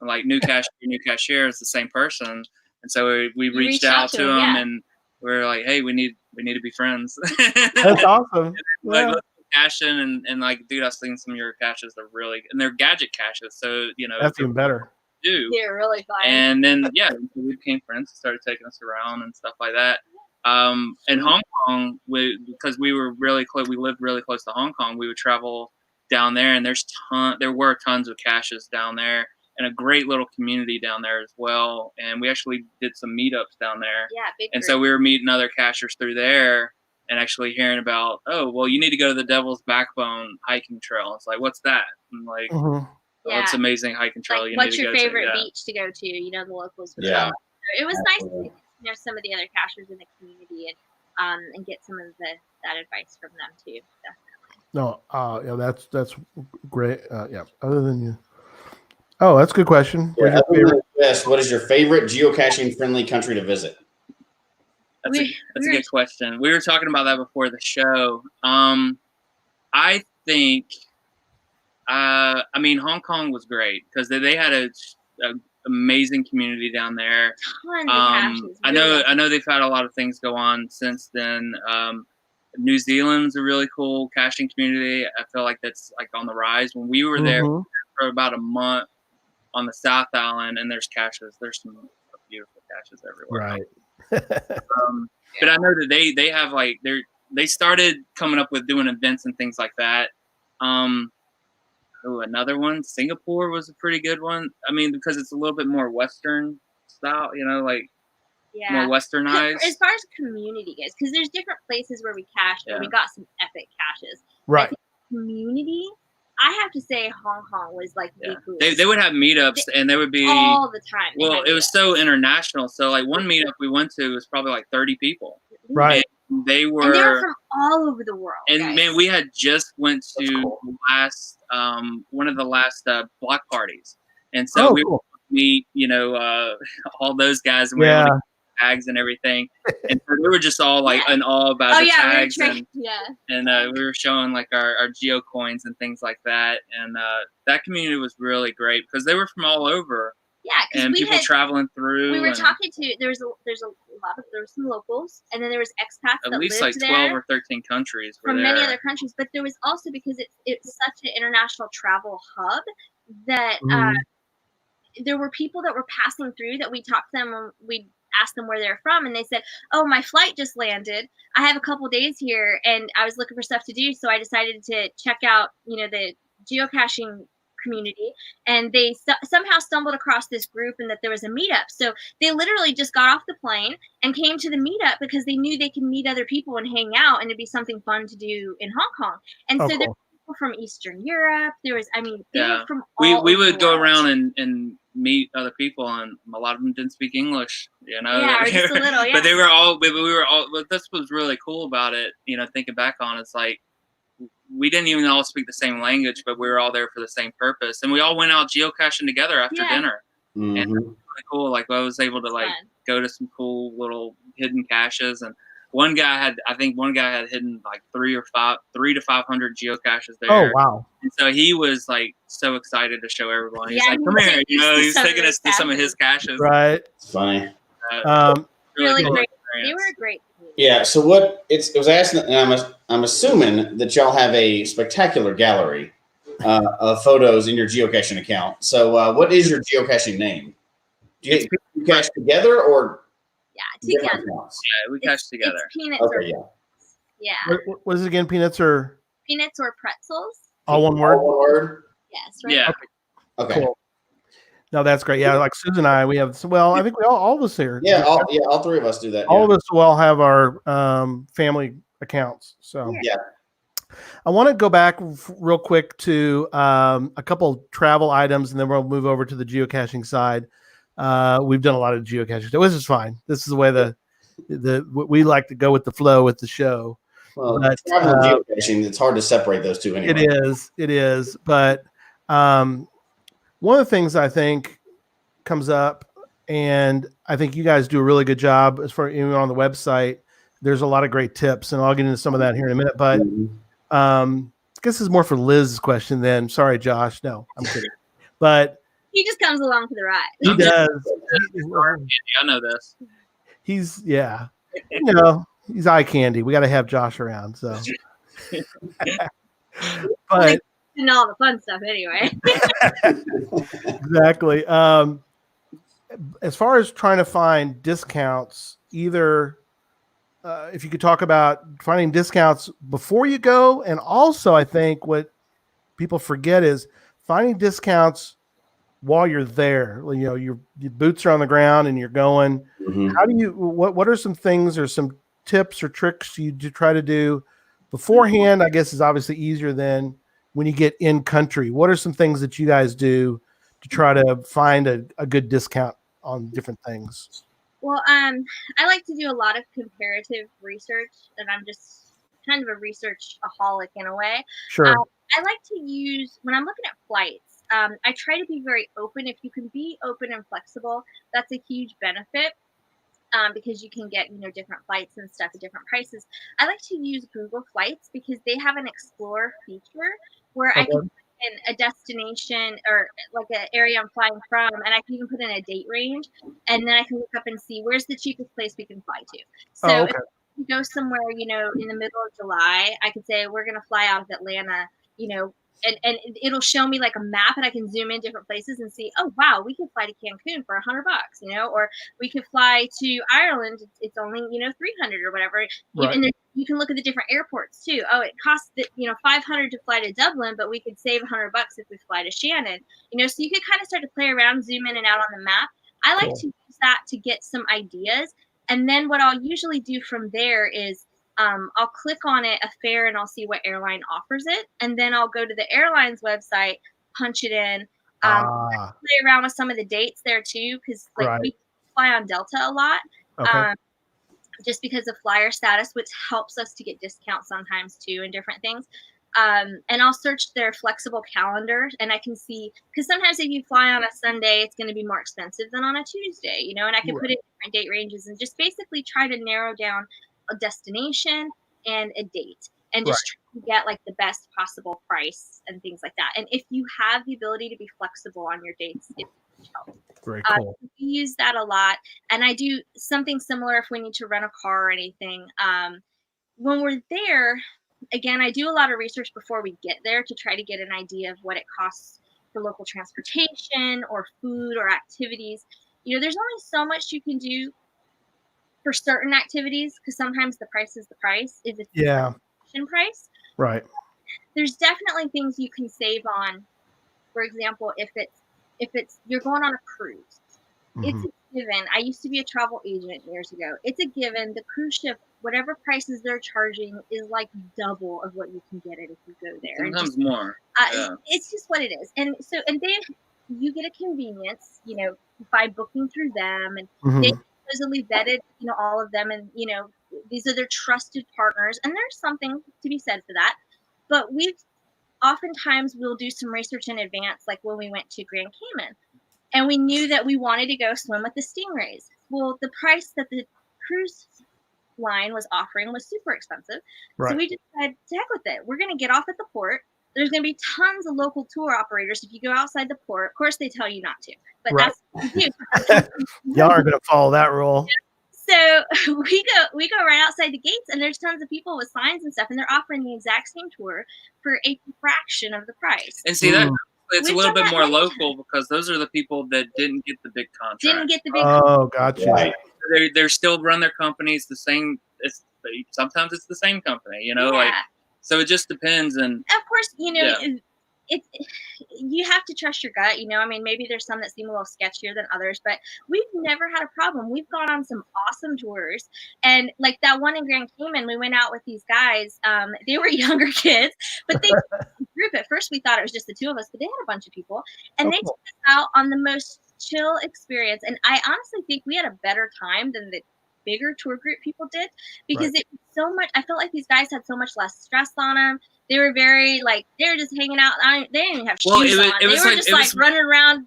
like new cashier is the same person, and so we reached out to him and we were like, hey, we need to be friends. That's awesome. Like let's cache in and like, dude, I've seen some of your caches. They're really, and they're gadget caches, so that's even better. They're really fun. And then we became friends, started taking us around and stuff like that. In Hong Kong, because we were really close, we lived really close to Hong Kong. We would travel down there, and there were tons of caches down there, and a great little community down there as well. And we actually did some meetups down there. Yeah, big and group. So we were meeting other cachers through there, and actually hearing about, oh, well, you need to go to the Devil's Backbone hiking trail. It's like, what's that? And like. Oh, it's amazing hiking trail. Like, you what's need to your go favorite to, beach to go to? The locals would Yeah. It was nice to some of the other cachers in the community and get some of that advice from them too. Definitely. No, that's great. Other than you. Oh, that's a good question. Yeah, what is your favorite geocaching friendly country to visit? That's a good question. We were talking about that before the show. I think. Hong Kong was great because they had a amazing community down there. Tons of caches. I know they've had a lot of things go on since then. New Zealand's a really cool caching community. I feel like that's like on the rise. When we were there for about a month on the South Island, and there's caches. There's some beautiful caches everywhere. Right. But I know that they have like they started coming up with doing events and things like that. Another one, Singapore was a pretty good one. Because it's a little bit more Western style, more Westernized. As far as community goes, because there's different places where we cached, where we got some epic caches. Right. Community, I have to say Hong Kong was like the coolest. They would have meetups, and they would be all the time. Well, it was so international. So like one meetup we went to was probably like 30 people. Right. And they were from all over the world. And guys. man, we had just went to one of the last block parties, and so we would meet all those guys, and we were able to get tags and everything, and so they were just all like in awe about the tags, and we were showing like our geo coins and things like that, and that community was really great because they were from all over. Yeah, and people traveling through. We were talking to there were some locals, and then there was expats at least like 12 or 13 countries from many other countries. But there was also, because it's such an international travel hub, that there were people that were passing through that we talked to them and we asked them where they're from, and they said, "Oh, my flight just landed. I have a couple days here, and I was looking for stuff to do, so I decided to check out, the geocaching community," and they somehow stumbled across this group and that there was a meetup. So they literally just got off the plane and came to the meetup because they knew they could meet other people and hang out, and it'd be something fun to do in Hong Kong. And so there were people from Eastern Europe. There was, they were from all we would over go the world. around and meet other people, and a lot of them didn't speak English, Yeah, or just a little, yeah. But we were all, but that's what's really cool about it, thinking back on it, it's like, we didn't even all speak the same language, but we were all there for the same purpose, and we all went out geocaching together after dinner. And it was really cool. Like I was able to go to some cool little hidden caches, and one guy had hidden like 300 to 500 geocaches there. Oh wow! And so he was like so excited to show everyone. He's like, "Come here!" He's taking us to some of his caches. Right. It's funny. Really cool great. experience. They were great. Yeah. So it was asking, and I'm assuming that y'all have a spectacular gallery photos in your geocaching account. So what is your geocaching name? Do you cache together or together? Accounts? Yeah, we cache together. It's peanuts Okay, or yeah. yeah. What is it again? Peanuts or Pretzels? all one word? All one word? Yes, right. Yeah. Okay. Cool. No, that's great. Yeah, like Susan and I, we have. Well, I think we all of us here. Yeah, all three of us do that. All of us will all have our family accounts. So yeah. I want to go back real quick to a couple travel items, and then we'll move over to the geocaching side. We've done a lot of geocaching, so this is fine. This is the way we like to go with the flow with the show. Well, but, travel and geocaching, it's hard to separate those two anyway. It is. But one of the things I think comes up, and I think you guys do a really good job as far even on the website. There's a lot of great tips, and I'll get into some of that here in a minute. But I guess this is more for Liz's question then. Sorry, Josh. No, I'm kidding. But he just comes along for the ride. He does. I know this. He's he's eye candy. We got to have Josh around. So, but and all the fun stuff anyway. Exactly. As far as trying to find discounts, either if you could talk about finding discounts before you go, and also I think what people forget is finding discounts while you're there. Your boots are on the ground and you're going. Mm-hmm. How do you? What are some things or some tips or tricks you try to do beforehand? I guess is obviously easier than when you get in country. What are some things that you guys do to try to find a good discount on different things? Well, I like to do a lot of comparative research, and I'm just kind of a research-aholic in a way. Sure. I like to use, when I'm looking at flights, I try to be very open. If you can be open and flexible, that's a huge benefit. Because you can get, different flights and stuff at different prices. I like to use Google Flights because they have an Explore feature where I can put in a destination or like an area I'm flying from, and I can even put in a date range, and then I can look up and see where's the cheapest place we can fly to. So if we go somewhere, in the middle of July, I could say we're going to fly out of Atlanta, and it'll show me like a map, and I can zoom in different places and see, oh wow, we could fly to Cancun for $100, or we could fly to Ireland. It's only, 300 or whatever. Right. And you can look at the different airports too. Oh, it costs, 500 to fly to Dublin, but we could save $100 if we fly to Shannon, so you could kind of start to play around, zoom in and out on the map. I like to use that to get some ideas. And then what I'll usually do from there is, I'll click on a fare, and I'll see what airline offers it. And then I'll go to the airline's website, punch it in, play around with some of the dates there too. Cause we fly on Delta a lot, just because of flyer status, which helps us to get discounts sometimes too and different things. And I'll search their flexible calendar, and I can see, because sometimes if you fly on a Sunday, it's going to be more expensive than on a Tuesday, and I can put in different date ranges and just basically try to narrow down a destination and a date, and just try to get like the best possible price and things like that. And if you have the ability to be flexible on your dates, it helps. Very cool. We use that a lot, and I do something similar if we need to rent a car or anything. When we're there, again, I do a lot of research before we get there to try to get an idea of what it costs for local transportation or food or activities. There's only so much you can do for certain activities, because sometimes the price is the price. If it's the price, right? There's definitely things you can save on. For example, if it's you're going on a cruise, it's a given. I used to be a travel agent years ago. It's a given. The cruise ship, whatever prices they're charging, is like double of what you can get it if you go there. Sometimes more. It's just what it is. And so, you get a convenience, by booking through them, and they supposedly vetted, all of them, and these are their trusted partners, and there's something to be said for that. But oftentimes we'll do some research in advance, like when we went to Grand Cayman, and we knew that we wanted to go swim with the stingrays. Well, the price that the cruise line was offering was super expensive, so we just said, to heck with it. We're going to get off at the port. There's going to be tons of local tour operators. If you go outside the port, of course they tell you not to, but that's what you do. Y'all are going to follow that rule. So we go right outside the gates, and there's tons of people with signs and stuff, and they're offering the exact same tour for a fraction of the price. And see that it's We've a little done bit that more many local because those are the people that didn't get the big contract. Didn't get the big. Oh, gotcha. Right. They're still run their companies the same. Sometimes it's the same company, Yeah. like, so it just depends. And Of course, you have to trust your gut. I mean, maybe there's some that seem a little sketchier than others, but we've never had a problem. We've gone on some awesome tours, and like that one in Grand Cayman, we went out with these guys. They were younger kids, but they group. At first, we thought it was just the two of us, but they had a bunch of people, and they took us out on the most chill experience. And I honestly think we had a better time than the bigger tour group people did, because it was so much. I felt like these guys had so much less stress on them. They were very they were just hanging out. They didn't even have shoes on. They were just running around,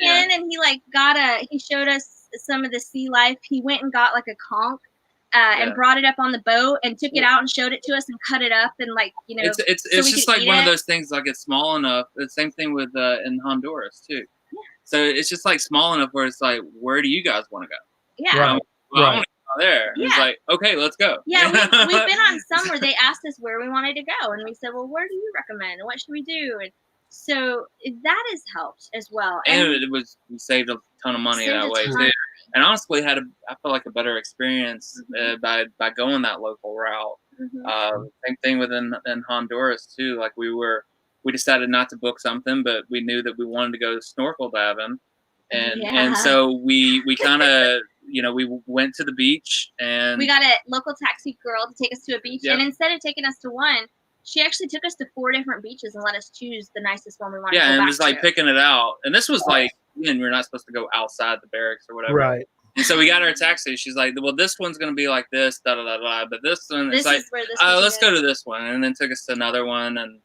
and he showed us some of the sea life. He went and got like a conch and brought it up on the boat and took it out and showed it to us and cut it up and it's just like one of those things, like it's small enough. The same thing with in Honduras too. Yeah. So it's just like small enough where it's like, where do you guys want to go? Yeah. I want to go there. Yeah. It's like, okay, let's go. Yeah, we've been on some where they asked us where we wanted to go, and we said, well, where do you recommend, and what should we do? And so that has helped as well. And we saved a ton of money that way too. And honestly, I feel like a better experience by going that local route. Mm-hmm. Same thing within in Honduras too. Like we decided not to book something, but we knew that we wanted to go snorkel diving, and so we kind of we went to the beach, and we got a local taxi girl to take us to a beach, and instead of taking us to one, she actually took us to 4 different beaches and let us choose the nicest one we wanted to go back to. Yeah, and it was like picking it out. And this was like, we're not supposed to go outside the barracks or whatever. Right. And so we got our taxi. She's like, well, this one's going to be like this, da-da-da-da. But this one, it's like, let's go to this one. And then took us to another one and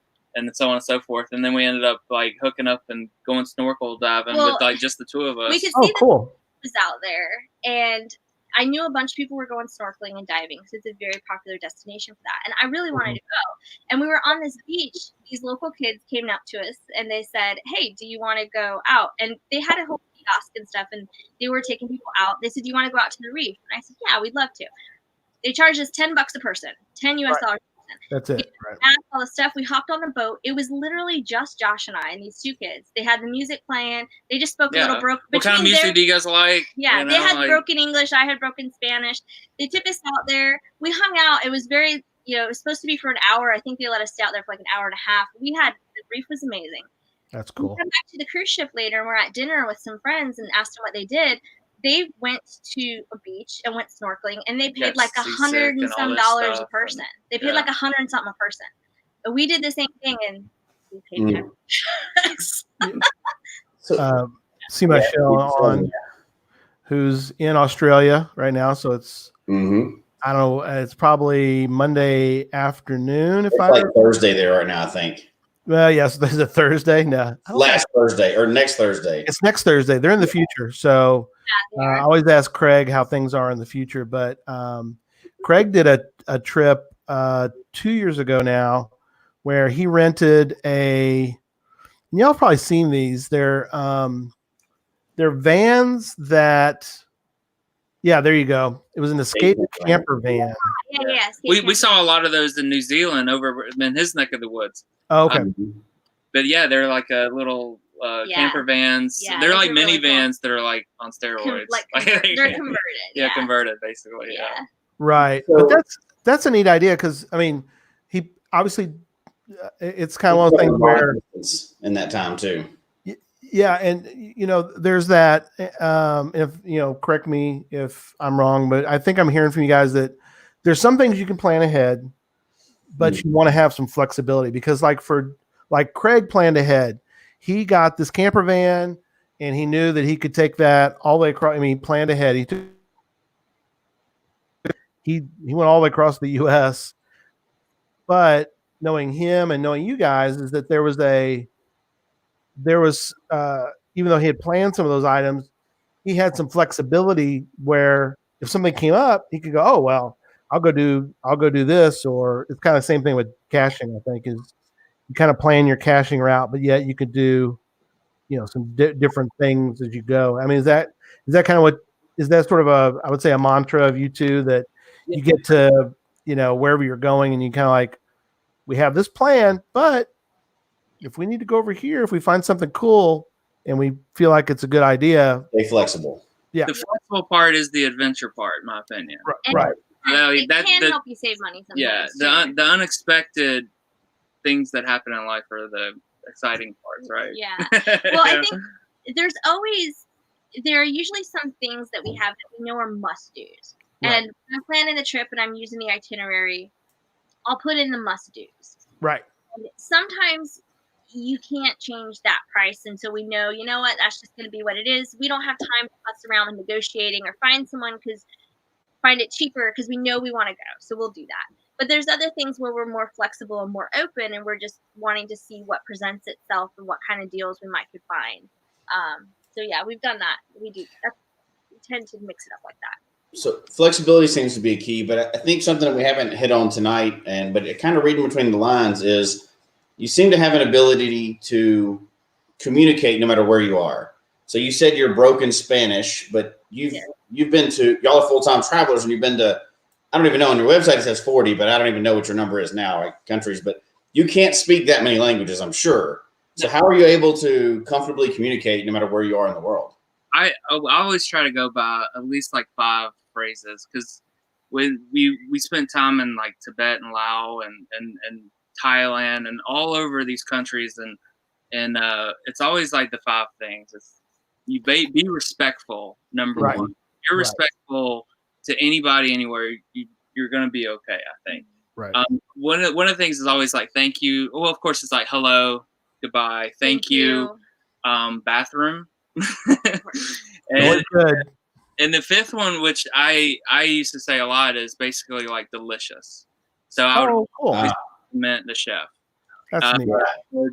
so on and so forth. And then we ended up like hooking up and going snorkel diving with like just the two of us. We could see cool. Was out there, and I knew a bunch of people were going snorkeling and diving, so it's a very popular destination for that. And I really wanted to go. And we were on this beach. These local kids came up to us and they said, hey, do you want to go out? And they had a whole kiosk and stuff, and they were taking people out. They said, do you want to go out to the reef? And I said, yeah, we'd love to. They charged us $10 a person, $10 US dollars. That's it. Right. All the stuff. We hopped on the boat. It was literally just Josh and I and these two kids. They had the music playing. They just spoke a little broken. What kind of music do you guys like? Yeah, they had broken English. I had broken Spanish. They took us out there. We hung out. It was very, it was supposed to be for an hour. I think they let us stay out there for like an hour and a half. The reef was amazing. That's cool. We come back to the cruise ship later, and we're at dinner with some friends and asked them what they did. They went to a beach and went snorkeling, and they paid like $100 and some dollars a person. They paid like $100 and something a person. But we did the same thing, and we paid see Michelle on, who's in Australia right now. So it's I don't know. It's probably Monday afternoon. It's like Thursday there right now, I think. Well, yes, this is a Thursday. No, last Thursday or next Thursday. It's next Thursday. They're in the future, so. I always ask Craig how things are in the future, but Craig did a trip 2 years ago now where he rented y'all have probably seen these. They're vans that, there you go. It was an escape camper van. Yeah. We saw a lot of those in New Zealand over in his neck of the woods. Oh, okay. But they're like a little camper vans. They're like minivans that are like on steroids. They're converted. Converted basically. Yeah. Right. But that's a neat idea because he obviously it's kind of one of the things where in that time too. Yeah, and there's that. If correct me if I'm wrong, but I think I'm hearing from you guys that there's some things you can plan ahead, but you want to have some flexibility because like Craig planned ahead. He got this camper van, and he knew that he could take that all the way across. He planned ahead. He went all the way across the U.S. But knowing him and knowing you guys is that there was even though he had planned some of those items, he had some flexibility where if something came up, he could go, oh well, I'll go do this, or it's kind of the same thing with caching. I think is. You kind of plan your caching route, but yet you could do, some different things as you go. Is that kind of what is that sort of I would say a mantra of you two that you get to, wherever you're going and you kind of like, we have this plan, but if we need to go over here, if we find something cool and we feel like it's a good idea. Stay flexible. The flexible part is the adventure part, in my opinion. Right. It can help you save money sometimes. Yeah, the unexpected things that happen in life are the exciting parts, right? Yeah. Well, I think there are usually some things that we have that we know are must-dos. Right. And when I'm planning the trip and I'm using the itinerary, I'll put in the must-dos. Right. And sometimes you can't change that price, and so we know, you know what, that's just going to be what it is. We don't have time to fuss around with negotiating or find it cheaper because we know we want to go, so we'll do that. But there's other things where we're more flexible and more open, and we're just wanting to see what presents itself and what kind of deals we could find. So yeah, we've done that. We tend to mix it up like that. So flexibility seems to be a key, but I think something that we haven't hit on tonight, but it kind of reading between the lines, is you seem to have an ability to communicate no matter where you are. So you said you're broken Spanish, but you've been to, y'all are full-time travelers, and you've been to, I don't even know, on your website it says 40, but I don't even know what your number is now, like countries, but you can't speak that many languages, I'm sure. So how are you able to comfortably communicate no matter where you are in the world? I always try to go by at least like 5 phrases, because when we spent time in like Tibet and Laos and Thailand and all over these countries, and it's always like the 5 things. It's you be respectful, number right. 1. If you're respectful to anybody anywhere, you're gonna be okay, I think. Right. One of the things is always like thank you. Well, of course it's like hello, goodbye, thank you. Bathroom. and the 5th one, which I used to say a lot, is basically like delicious. So I would cool. Meant the chef. That's neat.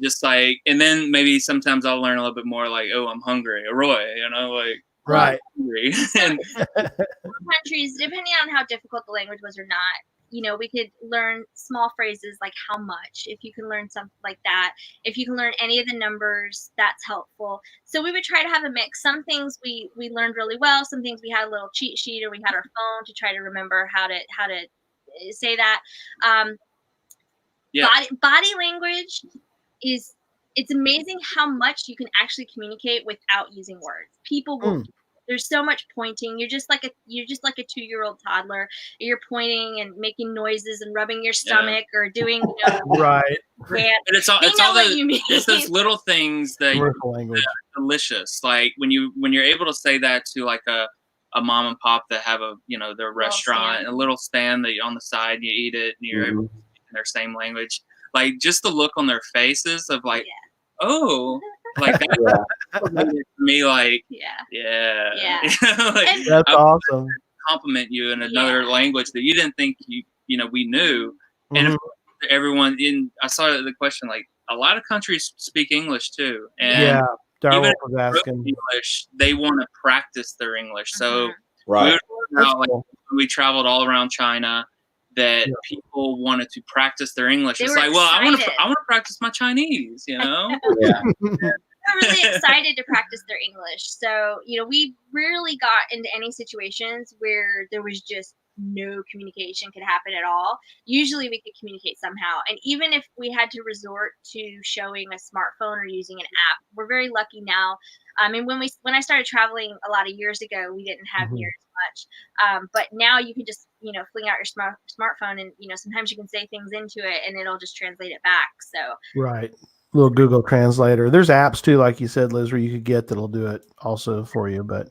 Just like, and then maybe sometimes I'll learn a little bit more like, oh, I'm hungry, Roy, like right. I'm hungry. Countries, depending on how difficult the language was or not, we could learn small phrases like how much. If you can learn something like that, if you can learn any of the numbers, that's helpful. So we would try to have a mix. Some things we learned really well. Some things we had a little cheat sheet, or we had our phone to try to remember how to say that. Body language it's amazing how much you can actually communicate without using words. People will there's so much pointing. You're just like a 2-year-old toddler. You're pointing and making noises and rubbing your stomach or doing right. But it's those little things that are delicious. Like when you're able to say that to like a mom and pop that have their restaurant and a little stand that you're on the side and you eat it and you're able to speak in their same language. Like just the look on their faces of like, oh, like that me like, yeah. Like, that's awesome. Compliment you in another language that you didn't think we knew. And everyone I saw the question, like a lot of countries speak English too. And Darwin even was asking. English, they want to practice their English. So right. We traveled all around China. That people wanted to practice their English. It's like, well, I want to practice my Chinese, They're really excited to practice their English. So, we rarely got into any situations where there was just no communication could happen at all. Usually we could communicate somehow. And even if we had to resort to showing a smartphone or using an app, we're very lucky now. And when I started traveling a lot of years ago, we didn't have near as much. But now you can just, fling out your smartphone and, sometimes you can say things into it and it'll just translate it back. So right. Little Google Translator. There's apps too, like you said, Liz, where you could get that'll do it also for you. But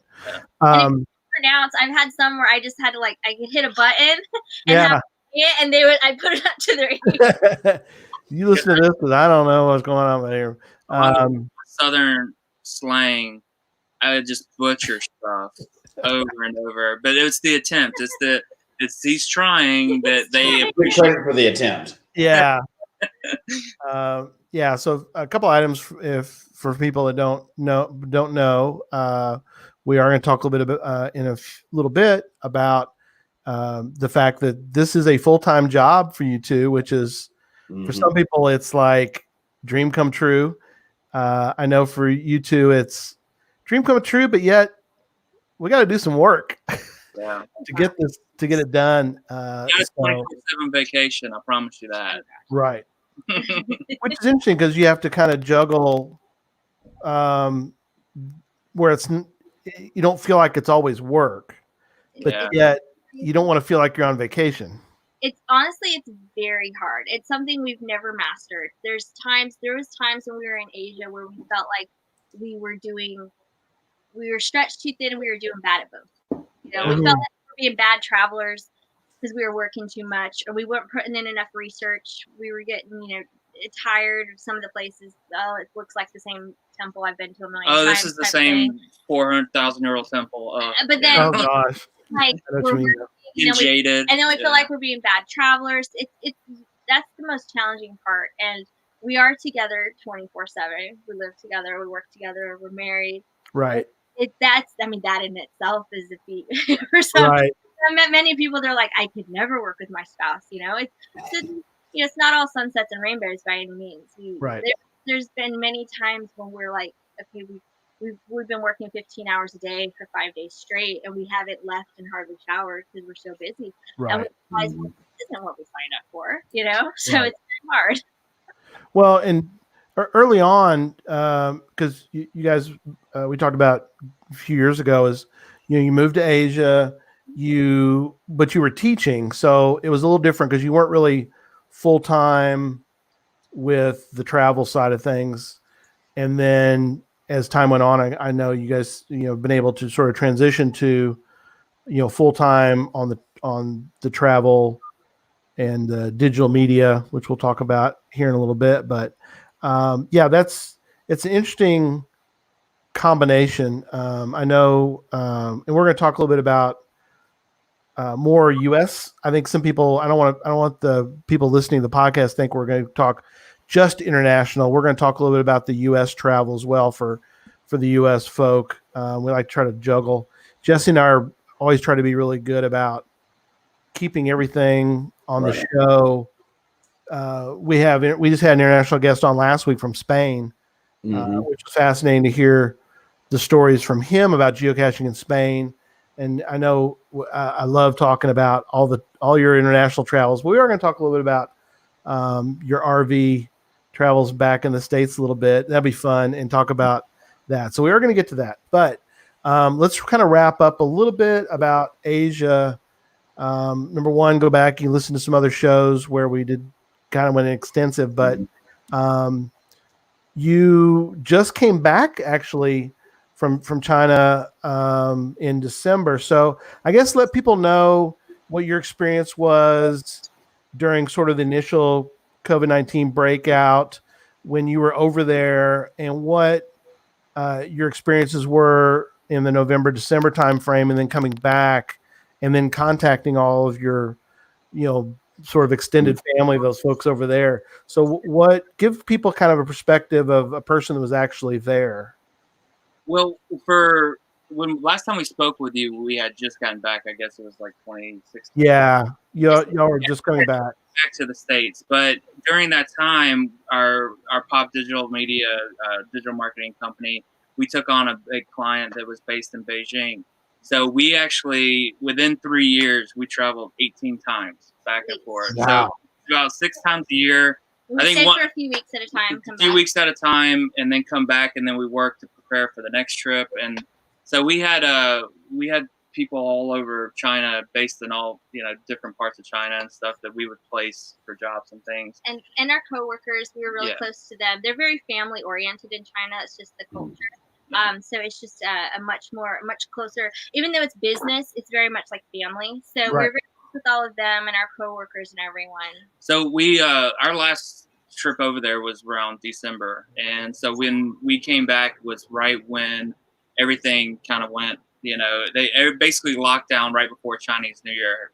pronounce. I've had some where I just had to I could hit a button and have it, and I put it up to their ear. You listen to this because I don't know what's going on here. Southern slang, I would just butcher stuff over and over. But it's the attempt. He's trying that they appreciate credit for the attempt. Yeah. So a couple items for people that don't know, we are going to talk a little bit in a little bit about the fact that this is a full-time job for you two, which is for some people it's like dream come true. I know for you two it's dream come true, but yet we got to do some work Yeah. to get it done. Got a 24/7 vacation. I promise you that. Right. Which is interesting because you have to kind of juggle where you don't feel like it's always work, but yet you don't want to feel like you're on vacation. It's very hard. It's something we've never mastered. There was times when we were in Asia where we felt like we were stretched too thin and we were doing bad at both. We felt like we were being bad travelers because we were working too much or we weren't putting in enough research. We were getting, tired of some of the places. Oh, it looks like the same temple I've been to a million times. Oh, this is the same 400,000-year-old temple. But then, oh gosh, like jaded, and then we feel like we're being bad travelers. That's the most challenging part. And we are together 24/7. We live together. We work together. We're married. Right. That in itself is a feat for some. Right. I met many people. They're like, I could never work with my spouse. It's not all sunsets and rainbows by any means. Right. There's been many times when we're like, okay, we've been working 15 hours a day for 5 days straight, and we haven't left and hardly showered because we're so busy. Right. And we realize this isn't what we signed up for, So It's hard. Well, and early on, because you guys, we talked about a few years ago, is you moved to Asia, but you were teaching, so it was a little different because you weren't really full time with the travel side of things, and then as time went on, I know you guys been able to sort of transition to full time on the travel and the digital media, which we'll talk about here in a little bit. But it's an interesting combination. I know, and we're going to talk a little bit about more U.S. I think some people, I don't want the people listening to the podcast think we're going to talk just international. We're going to talk a little bit about the U.S. travel as well for the U.S. folk. We like to try to juggle. Jesse and I always try to be really good about keeping everything on the show. We just had an international guest on last week from Spain, which was fascinating to hear the stories from him about geocaching in Spain. And I know I love talking about all your international travels. But we are going to talk a little bit about your RV travels back in the States a little bit. That'd be fun, and talk about that. So we are going to get to that. But let's kind of wrap up a little bit about Asia. Number one, go back and listen to some other shows where we did kind of went extensive, but you just came back actually from China in December. So I guess let people know what your experience was during sort of the initial COVID-19 breakout when you were over there, and what your experiences were in the November, December timeframe, and then coming back and then contacting all of your, sort of extended family, those folks over there. So give people kind of a perspective of a person that was actually there. Well, for when last time we spoke with you, we had just gotten back. I guess it was like 2016. Yeah. Y'all were just coming back to the States. But during that time, our Pop Digital Media digital marketing company, we took on a big client that was based in Beijing. So we actually, within 3 years, we traveled 18 times back and forth. Wow. So about 6 times a year. I think for a few weeks at a time. A few weeks at a time, and then come back, and then we worked to prepare for the next trip. And so we had people all over China, based in all different parts of China and stuff, that we would place for jobs and things. And our coworkers, we were really close to them. They're very family oriented in China. It's just the culture. So it's just a much closer, even though it's business, it's very much like family. So we're very close with all of them and our coworkers and everyone. So we, our last trip over there was around December. And so when we came back was right when everything kind of went, they basically locked down right before Chinese New Year.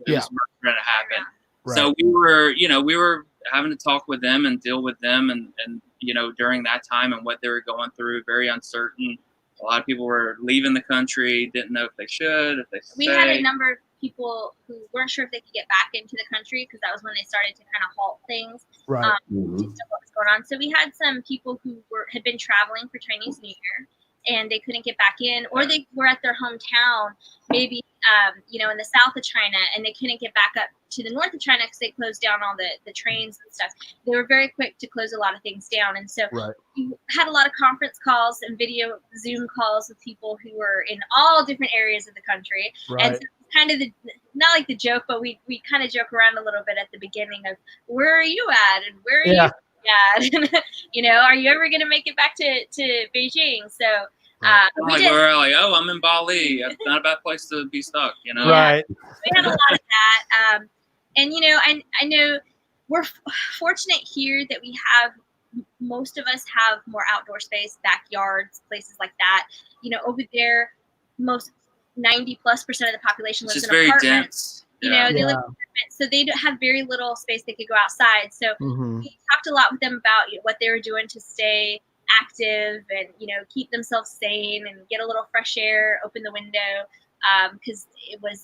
It was going to happen. Right. So we were having to talk with them and deal with them and during that time and what they were going through, very uncertain. A lot of people were leaving the country, didn't know if they should, if they stay. We had a number of people who weren't sure if they could get back into the country because that was when they started to kind of halt things. Right. To see what was going on. So we had some people who had been traveling for Chinese New Year, and they couldn't get back in, or they were at their hometown, maybe, in the south of China, and they couldn't get back up to the north of China because they closed down all the trains and stuff. They were very quick to close a lot of things down. And so we had a lot of conference calls and video Zoom calls with people who were in all different areas of the country. Right. And so kind of not like the joke, but we kind of joke around a little bit at the beginning of, where are you at? And where are you at? Are you ever going to make it back to Beijing? So we're like, oh, I'm in Bali. It's not a bad place to be stuck, Right. We had a lot of that. And I know we're fortunate here that we have, most of us have more outdoor space, backyards, places like that. Over there, 90+% of the population lives in apartments. Dense. They live in apartments, so they have very little space they could go outside. So we talked a lot with them about what they were doing to stay active and keep themselves sane and get a little fresh air, open the window, because it was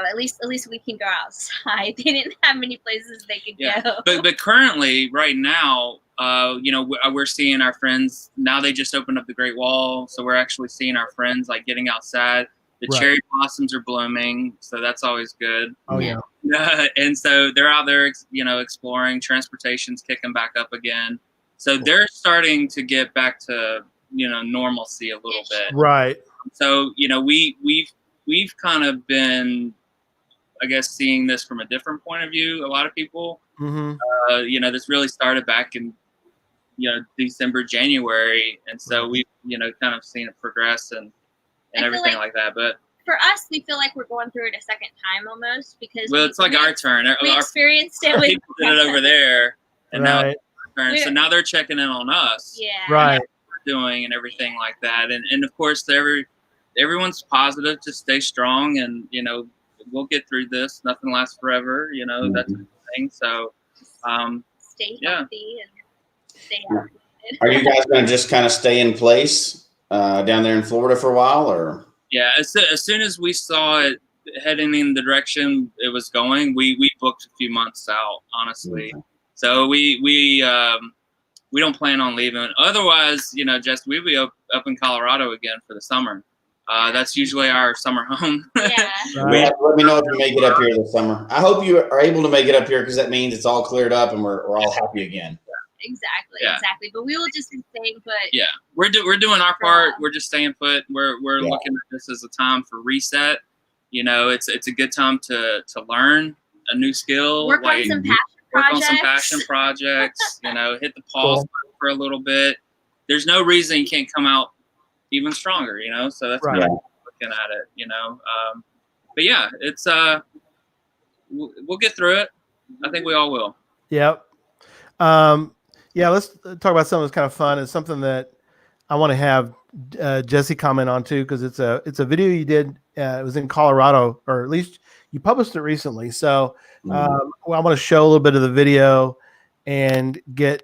at least we can go outside. They didn't have many places they could go. But currently, right now, we're seeing our friends now. They just opened up the Great Wall, so we're actually seeing our friends like getting outside. The cherry blossoms are blooming, so that's always good. Oh yeah. And so they're out there, exploring. Transportation's kicking back up again, so they're starting to get back to normalcy a little bit. Right. So we've kind of been, I guess, seeing this from a different point of view. A lot of people, this really started back in December, January, and so we've kind of seen it progress and everything like that. But for us, we feel like we're going through it a second time almost, because it's like our turn. We experienced it. People did it over there, and now it's our turn. So now they're checking in on us. Yeah. Right. What we're doing and everything like that, and of course everyone's positive to stay strong, and we'll get through this. Nothing lasts forever. That type of thing. So stay healthy and stay active. Are you guys going to just kind of stay in place down there in Florida for a while, or? Yeah, as soon as we saw it heading in the direction it was going, we booked a few months out, honestly. So we don't plan on leaving. Otherwise, just we'd be up in Colorado again for the summer. That's usually our summer home. Yeah. Let me know if you make it up here this summer. I hope you are able to make it up here, because that means it's all cleared up and we're all happy again. Exactly. But we will just be staying put. Yeah, we're doing our part. We're just staying put. We're looking at this as a time for reset. It's a good time to learn a new skill. Work on some passion projects. Hit the pause button for a little bit. There's no reason you can't come out even stronger. So that's kind of looking at it. But yeah, it's we'll get through it. I think we all will. Yep. Let's talk about something that's kind of fun. It's something that I want to have Jesse comment on too, because it's a video you did. It was in Colorado, or at least you published it recently. So I want to show a little bit of the video and get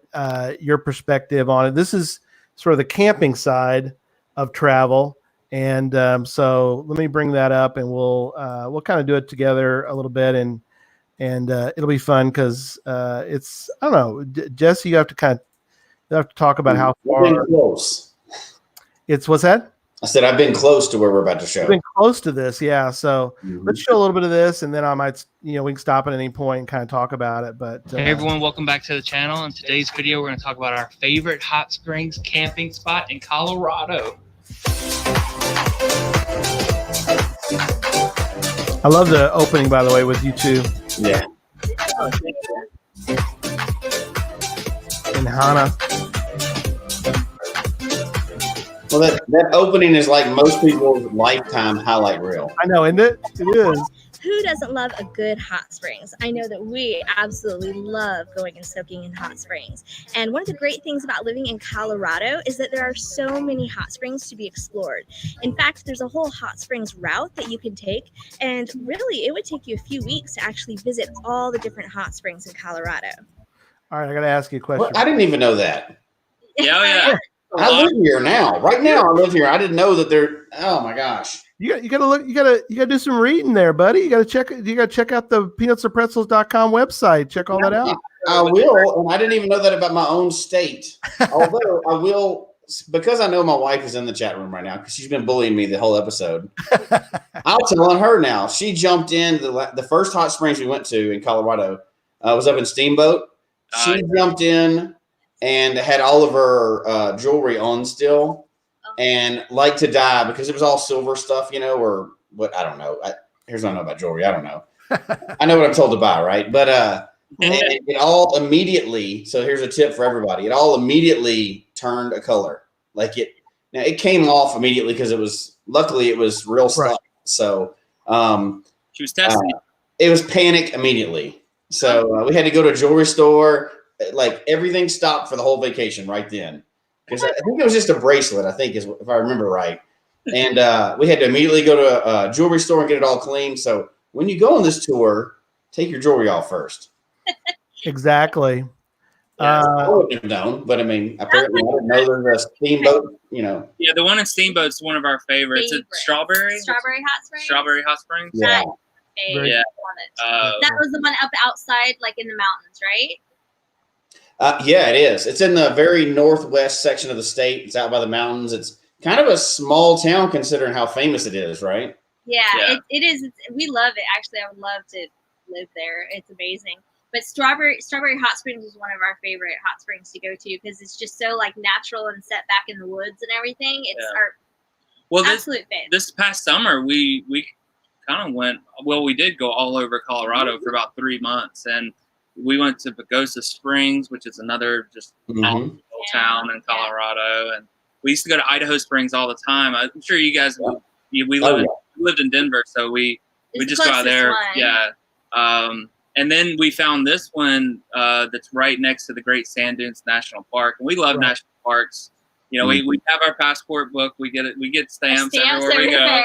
your perspective on it. This is sort of the camping side of travel, and so let me bring that up, and we'll kind of do it together a little bit, and it'll be fun because it's, I don't know, Jesse, you have to talk about how far. I've been close. What's that? I said I've been close to where we're about to show. I've been close to this, yeah. So let's show a little bit of this, and then I might, we can stop at any point and kind of talk about it. But hey everyone, welcome back to the channel. In today's video, we're going to talk about our favorite hot springs camping spot in Colorado. I love the opening, by the way, with you two. Yeah. And Hannah. Well, that opening is like most people's lifetime highlight reel. I know, isn't it? It is. Who doesn't love a good hot springs? I know that we absolutely love going and soaking in hot springs. And one of the great things about living in Colorado is that there are so many hot springs to be explored. In fact, there's a whole hot springs route that you can take. And really, it would take you a few weeks to actually visit all the different hot springs in Colorado. All right, I got to ask you a question. Well, I didn't even know that. Yeah. I live here now. Right now, I live here. I didn't know that they're. Oh my gosh. You got to look. You got to do some reading there, buddy. You got to check out the peanutsandpretzels.com website. Check all that out. I will, and I didn't even know that about my own state. Although I will because I know my wife is in the chat room right now because she's been bullying me the whole episode. I'll tell on her now. She jumped in the first hot springs we went to in Colorado was up in Steamboat. She jumped in and had all of her jewelry on still, and liked to die because it was all silver stuff, or what, I don't know. Here's what I know about jewelry. I don't know. I know what I'm told to buy, right? But it all immediately. So here's a tip for everybody. It all immediately turned a color. Like it came off immediately because luckily it was real stuff. Right. So she was testing. It was panic immediately. So we had to go to a jewelry store. Like everything stopped for the whole vacation right then. Because I think it was just a bracelet, I think, if I remember right. And we had to immediately go to a jewelry store and get it all clean. So when you go on this tour, take your jewelry off first. Exactly. Yeah, I wouldn't have known, but I mean, apparently I didn't know there's a Steamboat, Yeah, the one in Steamboat's one of our favorites. It's Strawberry Hot Springs. Strawberry Hot Springs. Yeah. Yeah. That was the one up outside, like in the mountains, right? Yeah, it is. It's in the very northwest section of the state. It's out by the mountains. It's kind of a small town considering how famous it is, right? Yeah. It is. We love it. Actually, I would love to live there. It's amazing. But Strawberry Hot Springs is one of our favorite hot springs to go to because it's just so like natural and set back in the woods and everything. It's our absolute favorite. This past summer, we kind of went. Well, we did go all over Colorado for about 3 months, and we went to Pagosa Springs, which is another just little town in Colorado, and we used to go to Idaho Springs all the time. I'm sure you guys we lived in Denver, so we just go out there. One. Yeah. And then we found this one that's right next to the Great Sand Dunes National Park. And we love national parks. We have our passport book. We get stamps everywhere we go.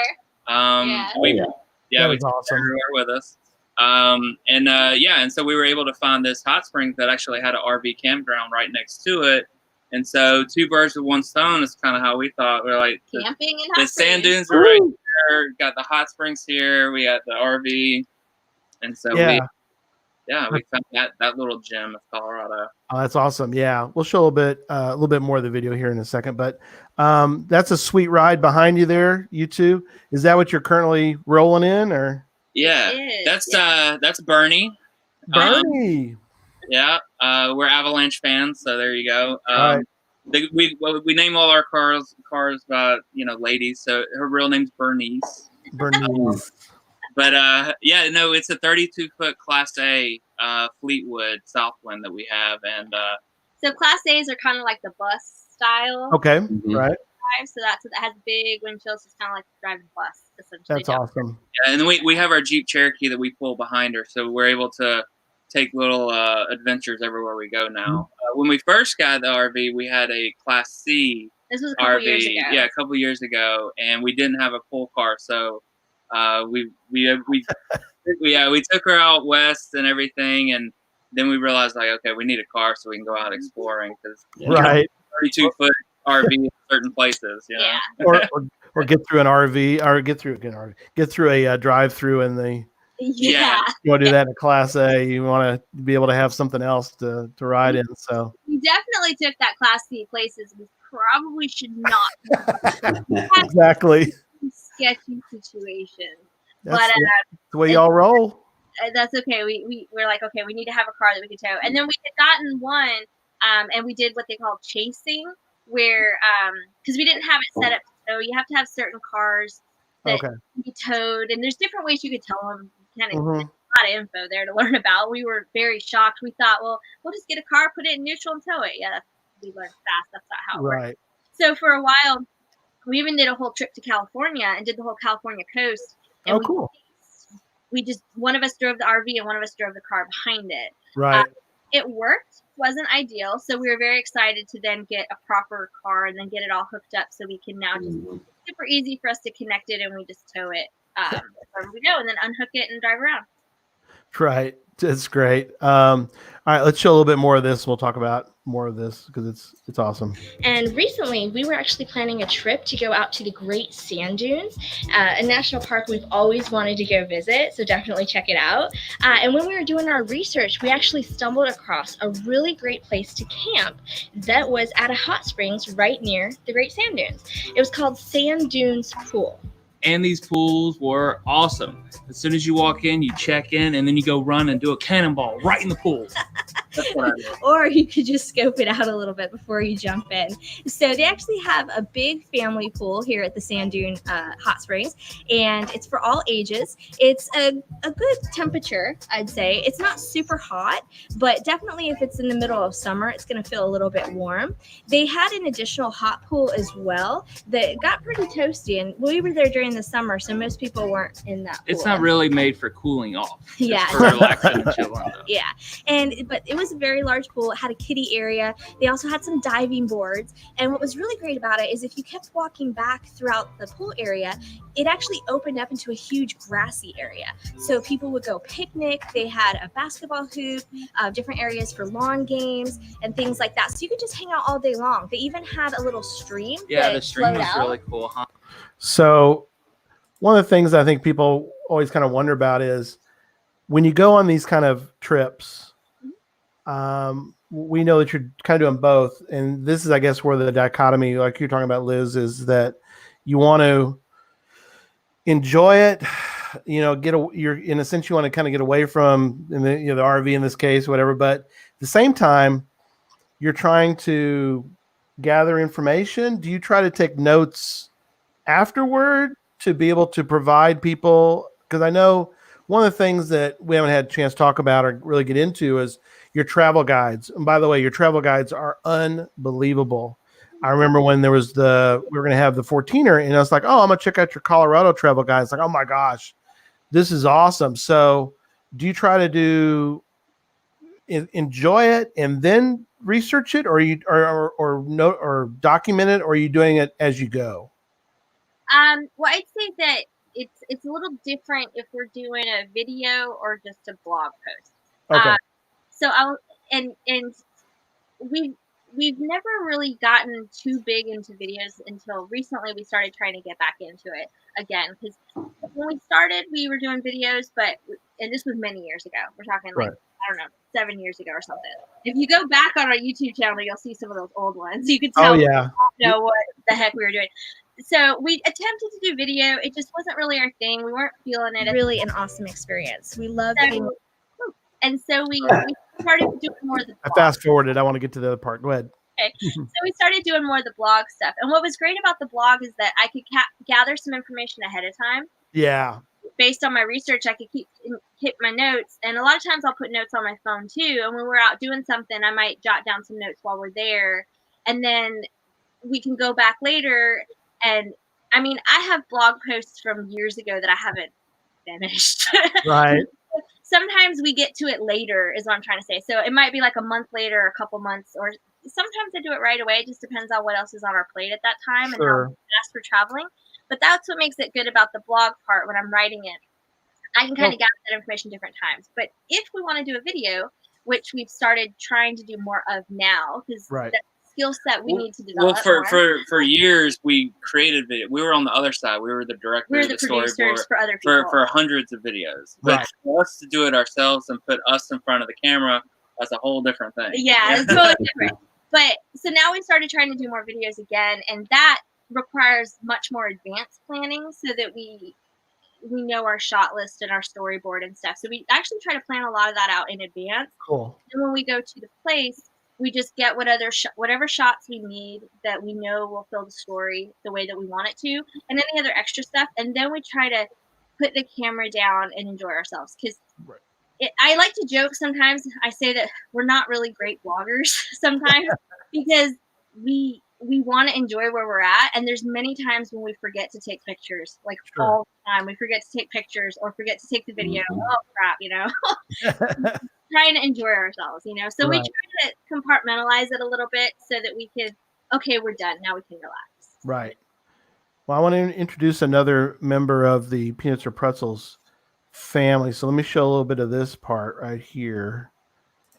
We take awesome. everywhere with us. And so we were able to find this hot spring that actually had an RV campground right next to it. And so 2 birds with 1 stone is kind of how we thought. We're like camping in the sand dunes are right here. Got the hot springs here. We got the RV, and so we found that little gem of Colorado. Oh, that's awesome. Yeah, we'll show a little bit more of the video here in a second. But that's a sweet ride behind you there, you two. Is that what you're currently rolling in, or? Yeah, that's Bernie. Bernie. We're Avalanche fans, so there you go. Right. We name all our cars ladies. So her real name's Bernice. Bernice. But it's a 32-foot Class A Fleetwood Southwind that we have, and so Class A's are kind of like the bus style. Okay, right. So that has big windshields. It's kind of like driving a bus, essentially. That's awesome. Yeah, and then we have our Jeep Cherokee that we pull behind her, so we're able to take little adventures everywhere we go now. When we first got the RV, we had a Class C this was a couple RV. Years ago. Yeah, a couple years ago, and we didn't have a pull car, so we took her out west and everything, and then we realized we need a car so we can go out exploring because 32-foot RV in certain places, or get through an RV or get through a drive-through in the. Yeah. You want to do that in a Class A. You want to be able to have something else to ride in. So we definitely took that Class C places we probably should not. Exactly. Sketchy situation. That's the way y'all roll. That's okay. We're like, okay, we need to have a car that we can tow. And then we had gotten one, and we did what they call chasing, where because we didn't have it set up to tow. You have to have certain cars that can be towed, and there's different ways you could tow them. Kind of a lot of info there to learn about. We were very shocked. We thought, well, we'll just get a car, put it in neutral, and tow it. Yeah, we learned fast. That's not how it works. So for a while, we even did a whole trip to California and did the whole California coast. And cool. We just, one of us drove the RV and one of us drove the car behind it. Right. It worked. Wasn't ideal. So we were very excited to then get a proper car and then get it all hooked up so we can now just super easy for us to connect it and we just tow it wherever we go and then unhook it and drive around. Right. It's great. All right, let's show a little bit more of this. We'll talk about more of this because it's awesome. And recently, we were actually planning a trip to go out to the Great Sand Dunes, a national park we've always wanted to go visit, so definitely check it out. And when we were doing our research, we actually stumbled across a really great place to camp that was at a hot springs right near the Great Sand Dunes. It was called Sand Dunes Pool. And these pools were awesome. As soon as you walk in, you check in, and then you go run and do a cannonball right in the pool. That's what I did. Or you could just scope it out a little bit before you jump in. So they actually have a big family pool here at the Sand Dune Hot Springs, and it's for all ages. It's a good temperature, I'd say. It's not super hot, but definitely if it's in the middle of summer, it's going to feel a little bit warm. They had an additional hot pool as well that got pretty toasty, and we were there during the summer, so most people weren't in that pool. It's not really made for cooling off. Yeah. It's for relaxing and chilling. Yeah, but it was a very large pool. It had a kiddie area. They also had some diving boards. And what was really great about it is if you kept walking back throughout the pool area, it actually opened up into a huge grassy area. So people would go picnic. They had a basketball hoop, different areas for lawn games and things like that. So you could just hang out all day long. They even had a little stream. Yeah, the stream was out. really cool, huh? So one of the things I think people always kind of wonder about is when you go on these kind of trips, we know that you're kind of doing both. And this is, I guess, where the dichotomy, like you're talking about, Liz, is that you want to enjoy it, you're in a sense, you want to kind of get away from the RV in this case, whatever. But at the same time, you're trying to gather information. Do you try to take notes afterward to be able to provide people? Because I know one of the things that we haven't had a chance to talk about or really get into is your travel guides. And by the way, your travel guides are unbelievable. I remember when we were going to have the 14er, and I was like, oh, I'm going to check out your Colorado travel guides. Like, oh my gosh, this is awesome. So do you try to enjoy it and then research it, or you or note or document it, or are you doing it as you go? Well, I'd say that it's a little different if we're doing a video or just a blog post. Okay. So we've never really gotten too big into videos until recently. We started trying to get back into it again, because when we started, we were doing videos, and this was many years ago. We're talking like, I don't know, 7 years ago or something. If you go back on our YouTube channel, you'll see some of those old ones. You could tell what the heck we were doing. So we attempted to do video. It just wasn't really our thing. We weren't feeling it. Really an awesome experience. We loved being. And so we started doing more of the blog. I fast forwarded. I want to get to the other part. Go ahead. Okay. So we started doing more of the blog stuff. And what was great about the blog is that I could gather some information ahead of time. Yeah. Based on my research, I could keep my notes. And a lot of times I'll put notes on my phone too. And when we're out doing something, I might jot down some notes while we're there. And then we can go back later. And I mean, I have blog posts from years ago that I haven't finished. Right. Sometimes we get to it later is what I'm trying to say. So it might be like a month later, or a couple months, or sometimes I do it right away. It just depends on what else is on our plate at that time and how fast we're traveling. But that's what makes it good about the blog part when I'm writing it. I can kind of gather that information different times. But if we want to do a video, which we've started trying to do more of now, because that skill set we need to develop. Well, for years we created video. We were on the other side. We were the director of the storyboard for other people. For hundreds of videos. But for us to do it ourselves and put us in front of the camera, that's a whole different thing. Yeah, it's totally different. But so now we started trying to do more videos again, and that requires much more advanced planning so that we know our shot list and our storyboard and stuff. So we actually try to plan a lot of that out in advance. Cool. And when we go to the place, we just get whatever shots we need that we know will fill the story the way that we want it to, and any other extra stuff. And then we try to put the camera down and enjoy ourselves. Because I like to joke sometimes. I say that we're not really great bloggers sometimes because we want to enjoy where we're at. And there's many times when we forget to take pictures, like all the time. We forget to take pictures or forget to take the video. Oh, crap, trying to enjoy ourselves, So we try to compartmentalize it a little bit so that we could, okay, we're done. Now we can relax. Right. Well, I want to introduce another member of the Peanuts or Pretzels family. So let me show a little bit of this part right here.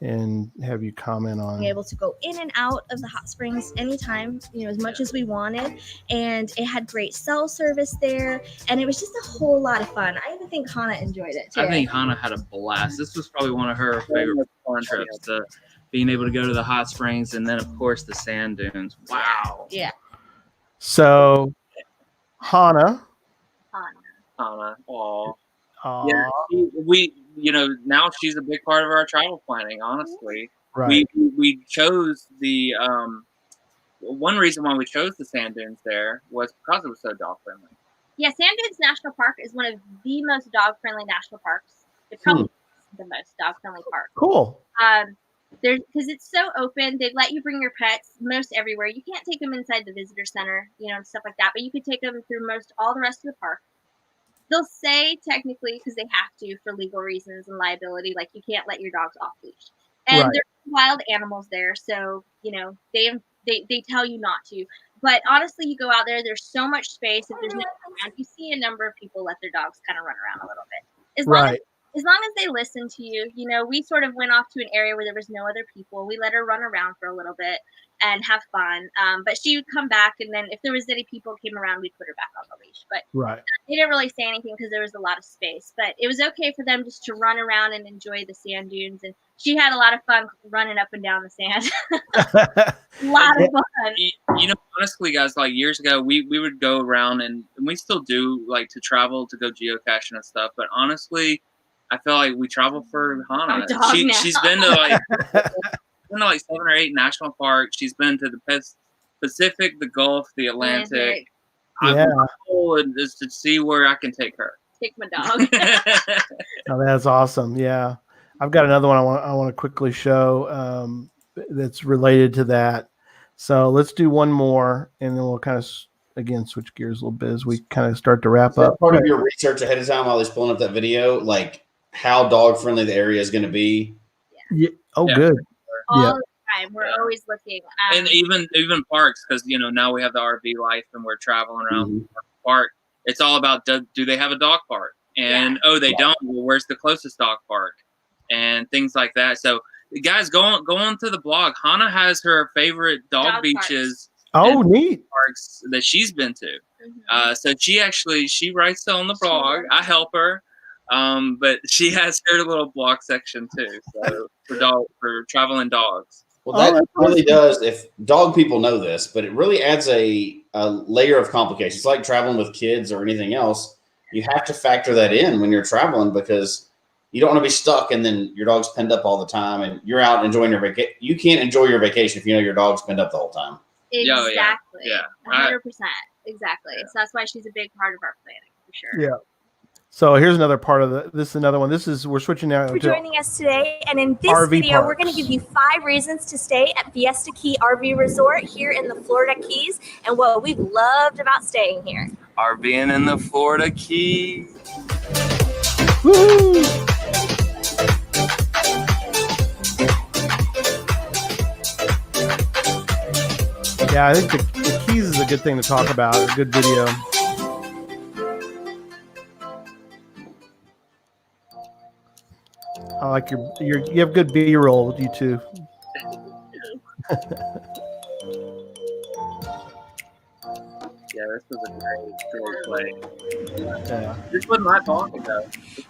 and have you comment on. Being able to go in and out of the hot springs anytime, as much as we wanted. And it had great cell service there. And it was just a whole lot of fun. I even think Hannah enjoyed it too. I think Hannah had a blast. This was probably one of her favorite fun trips, being able to go to the hot springs and then, of course, the sand dunes. Wow. Yeah. So, Hannah. Hannah. Aw. Aw. Yeah, now she's a big part of our travel planning, honestly. Right. We chose the one reason why we chose the sand dunes there was because it was so dog friendly. Yeah, Sand Dunes National Park is one of the most dog friendly national parks. It probably is the most dog friendly park. Cool. Because it's so open, they let you bring your pets most everywhere. You can't take them inside the visitor center, and stuff like that, but you could take them through all the rest of the park. They'll say technically, because they have to for legal reasons and liability, like you can't let your dogs off leash. And there's wild animals there, so they tell you not to. But honestly, you go out there, there's so much space. If there's no one around, you see a number of people let their dogs kind of run around a little bit. As long as they listen to you, we sort of went off to an area where there was no other people. We let her run around for a little bit and have fun. But she would come back, and then if there was any people came around, we'd put her back on the leash. But they didn't really say anything because there was a lot of space. But it was okay for them just to run around and enjoy the sand dunes. And she had a lot of fun running up and down the sand. A lot of fun. Honestly, guys, like years ago, we would go around, and we still do, like, to travel to go geocaching and stuff. But honestly, I feel like we travel for Hannah. She's been to like 7 or 8 national parks. She's been to the Pacific, the Gulf, the Atlantic. Yeah. My goal is to see where I can take her. Take my dog. Oh, that's awesome. Yeah, I've got another one I want to quickly show that's related to that. So let's do one more, and then we'll kind of again switch gears a little bit as we kind of start to wrap up. Part of your research ahead of time while he's pulling up that video, like how dog friendly the area is going to be. Yeah. Oh, good. All the time, we're always looking. And even parks, because now we have the RV life and we're traveling around the park. It's all about do they have a dog park? And they don't. Well, where's the closest dog park? And things like that. So guys, go on to the blog. Hannah has her favorite dog beaches. Oh, neat. Parks that she's been to. So she writes on the blog. I help her. But she has her little blog section too. So for traveling dogs. Well, that really does. If dog people know this, but it really adds a layer of complications. It's like traveling with kids or anything else. You have to factor that in when you're traveling because you don't want to be stuck and then your dog's penned up all the time and you're out enjoying your vacation. You can't enjoy your vacation if you know your dog's penned up the whole time. Exactly. Yeah. 100%. Exactly. So that's why she's a big part of our planning for sure. Yeah. So here's another part of this is another one. We're switching now. For joining us today, and in this RV video, parks. we're going to give you 5 reasons to stay at Fiesta Key RV Resort here in the Florida Keys, and what we've loved about staying here. RVing in the Florida Keys. Woo! Yeah, I think the Keys is a good thing to talk about. A good video. I like you have good B-roll with you too. Yeah, this was a great play. Yeah. This wasn't my talking though.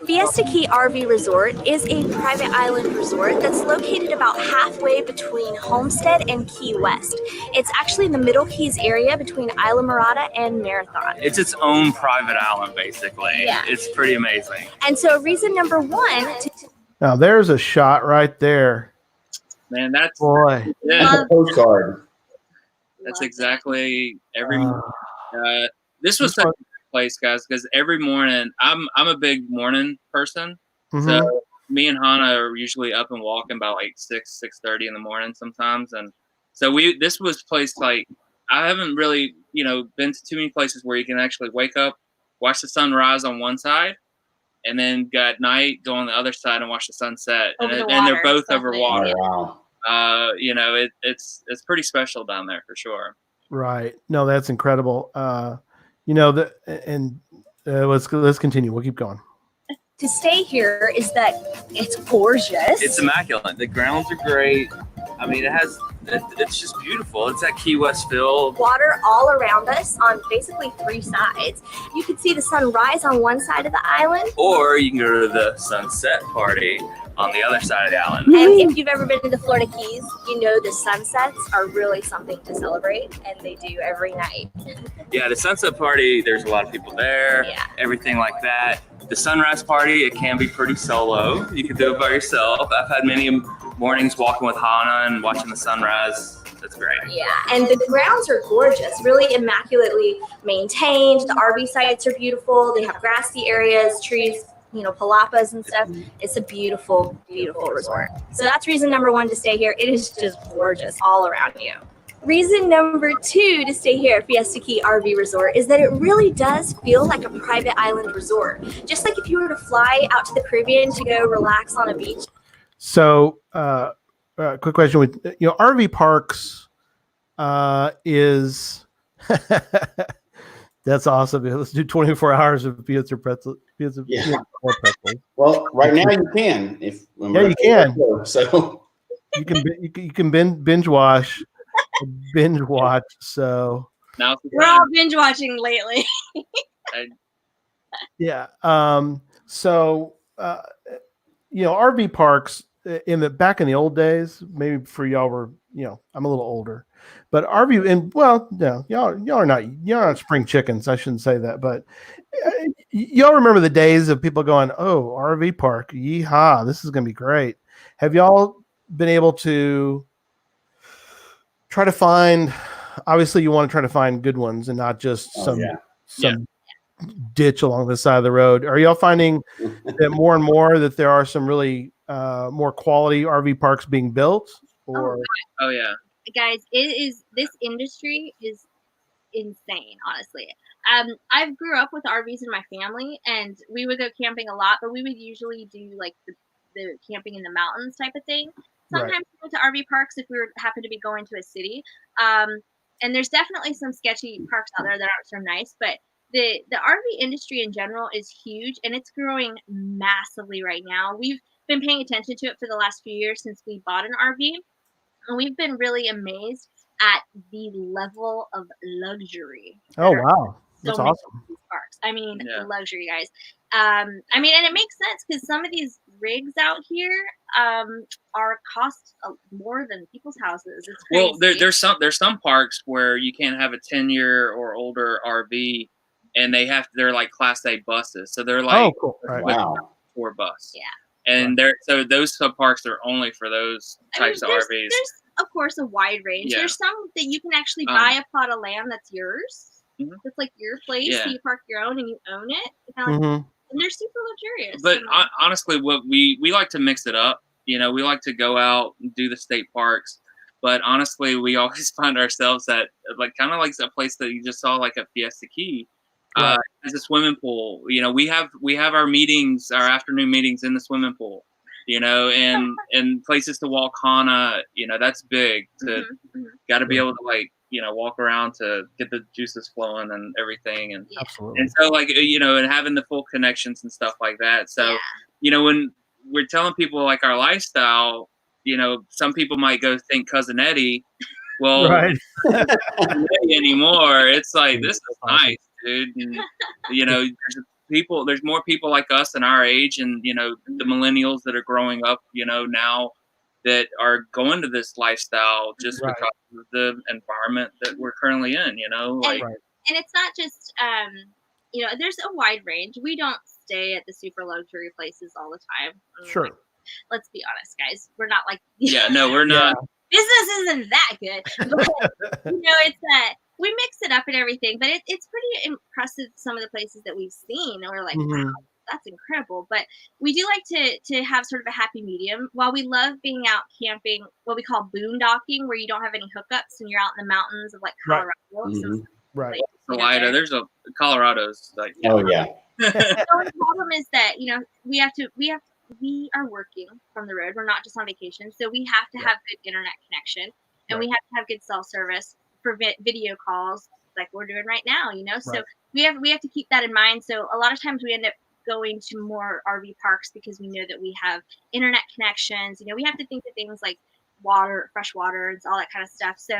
Fiesta Key RV Resort is a private island resort that's located about halfway between Homestead and Key West. It's actually in the Middle Keys area between Isla Mirada and Marathon. It's its own private island, basically. Yeah. It's pretty amazing. And so reason number 1 Now there's a shot right there. Man, that's Boy. yeah, Postcard. that's exactly this was such a good place, guys, because every morning I'm a big morning person. Mhm. So me and Hannah are usually up and walking by like 6:30 in the morning sometimes, and so this was place like I haven't really been to too many places where you can actually wake up, watch the sun rise on one side, and then at night go on the other side and watch the sunset, and they're both over water. Oh, wow. It's pretty special down there for sure. Right. No, that's incredible. Let's continue. We'll keep going. to stay here is that it's gorgeous. It's immaculate. The grounds are great. I mean, it's just beautiful. It's that Key West feel. Water all around us on basically 3 sides. You can see the sun rise on one side of the island. Or you can go to the sunset party on the other side of the island. And if you've ever been to the Florida Keys, you know the sunsets are really something to celebrate, and they do every night. Yeah, the sunset party, there's a lot of people there, everything like that. The sunrise party, it can be pretty solo. You can do it by yourself. I've had many mornings walking with Hannah and watching the sunrise. That's great. Yeah, and the grounds are gorgeous, really immaculately maintained. The RV sites are beautiful. They have grassy areas, trees, palapas and stuff. It's a beautiful, beautiful resort. So that's reason number 1 to stay here. It is just gorgeous all around you. Reason number 2 to stay here at Fiesta Key RV Resort is that it really does feel like a private island resort. Just like if you were to fly out to the Caribbean to go relax on a beach. So, quick question with RV parks is that's awesome. Let's do 24 hours of pizza pretzel. Pretzels. Well, right now you can. You can. So you can binge watch. So now we're all binge watching lately. Yeah. So RV parks back in the old days, maybe for y'all were, I'm a little older, but RV y'all are not spring chickens. I shouldn't say that, but y'all remember the days of people going, "Oh, RV park, yeehaw, this is going to be great." Have y'all been able to try to find? Obviously, you want to try to find good ones and not just some ditch along the side of the road. Are y'all finding that more and more that there are some really more quality RV parks being built? Or oh yeah, guys, this industry is insane, honestly. I grew up with RVs in my family, and we would go camping a lot, but we would usually do like the camping in the mountains type of thing. Sometimes we went to RV parks if we happened to be going to a city. And there's definitely some sketchy parks out there that aren't so nice, but the RV industry in general is huge, and it's growing massively right now. We've been paying attention to it for the last few years since we bought an RV, and we've been really amazed at the level of luxury. Oh, wow. That's awesome. Parks. I mean, luxury, guys. And it makes sense because some of these rigs out here cost more than people's houses. It's crazy. Well, there's some parks where you can't have a 10-year or older RV, and they're like Class A buses. So they're like tour bus. Yeah. And so those sub parks are only for those types of RVs. There's of course a wide range. Yeah. There's some that you can actually buy a plot of land that's yours. Mm-hmm. It's like your place. Yeah. So you park your own and you own it. And they're super luxurious. But honestly, what we like to mix it up. We like to go out and do the state parks. But honestly, we always find ourselves at kind of like a place that you just saw, like a Fiesta Key. As a swimming pool. We have our meetings, our afternoon meetings in the swimming pool. And places to walk Hana. That's big. Got to be able to walk around to get the juices flowing and everything. And absolutely. And so and having the full connections and stuff like that. So when we're telling people like our lifestyle, some people might go think Cousin Eddie. Well, right. Eddie anymore. It's like, this is nice, dude. And, there's more people like us in our age, and the millennials that are growing up, now that are going to this lifestyle just because of the environment that we're currently in. And it's not just there's a wide range. We don't stay at the super luxury places all the time. Sure. Let's be honest, guys. We're not like we're not. Business isn't that good. But, it's we mix it up and everything, but it's pretty impressive, some of the places that we've seen. We're like, wow, that's incredible. But we do like to have sort of a happy medium. While we love being out camping, what we call boondocking, where you don't have any hookups and you're out in the mountains of like Colorado. Right. There's Colorado's like. Oh yeah. The only problem is that we are working from the road. We're not just on vacation, so we have to have good internet connection, and we have to have good cell service for video calls like we're doing right now. So we have to keep that in mind. So a lot of times we end up going to more RV parks because we know that we have internet connections. You know, we have to think of things like water, fresh water, and all that kind of stuff. So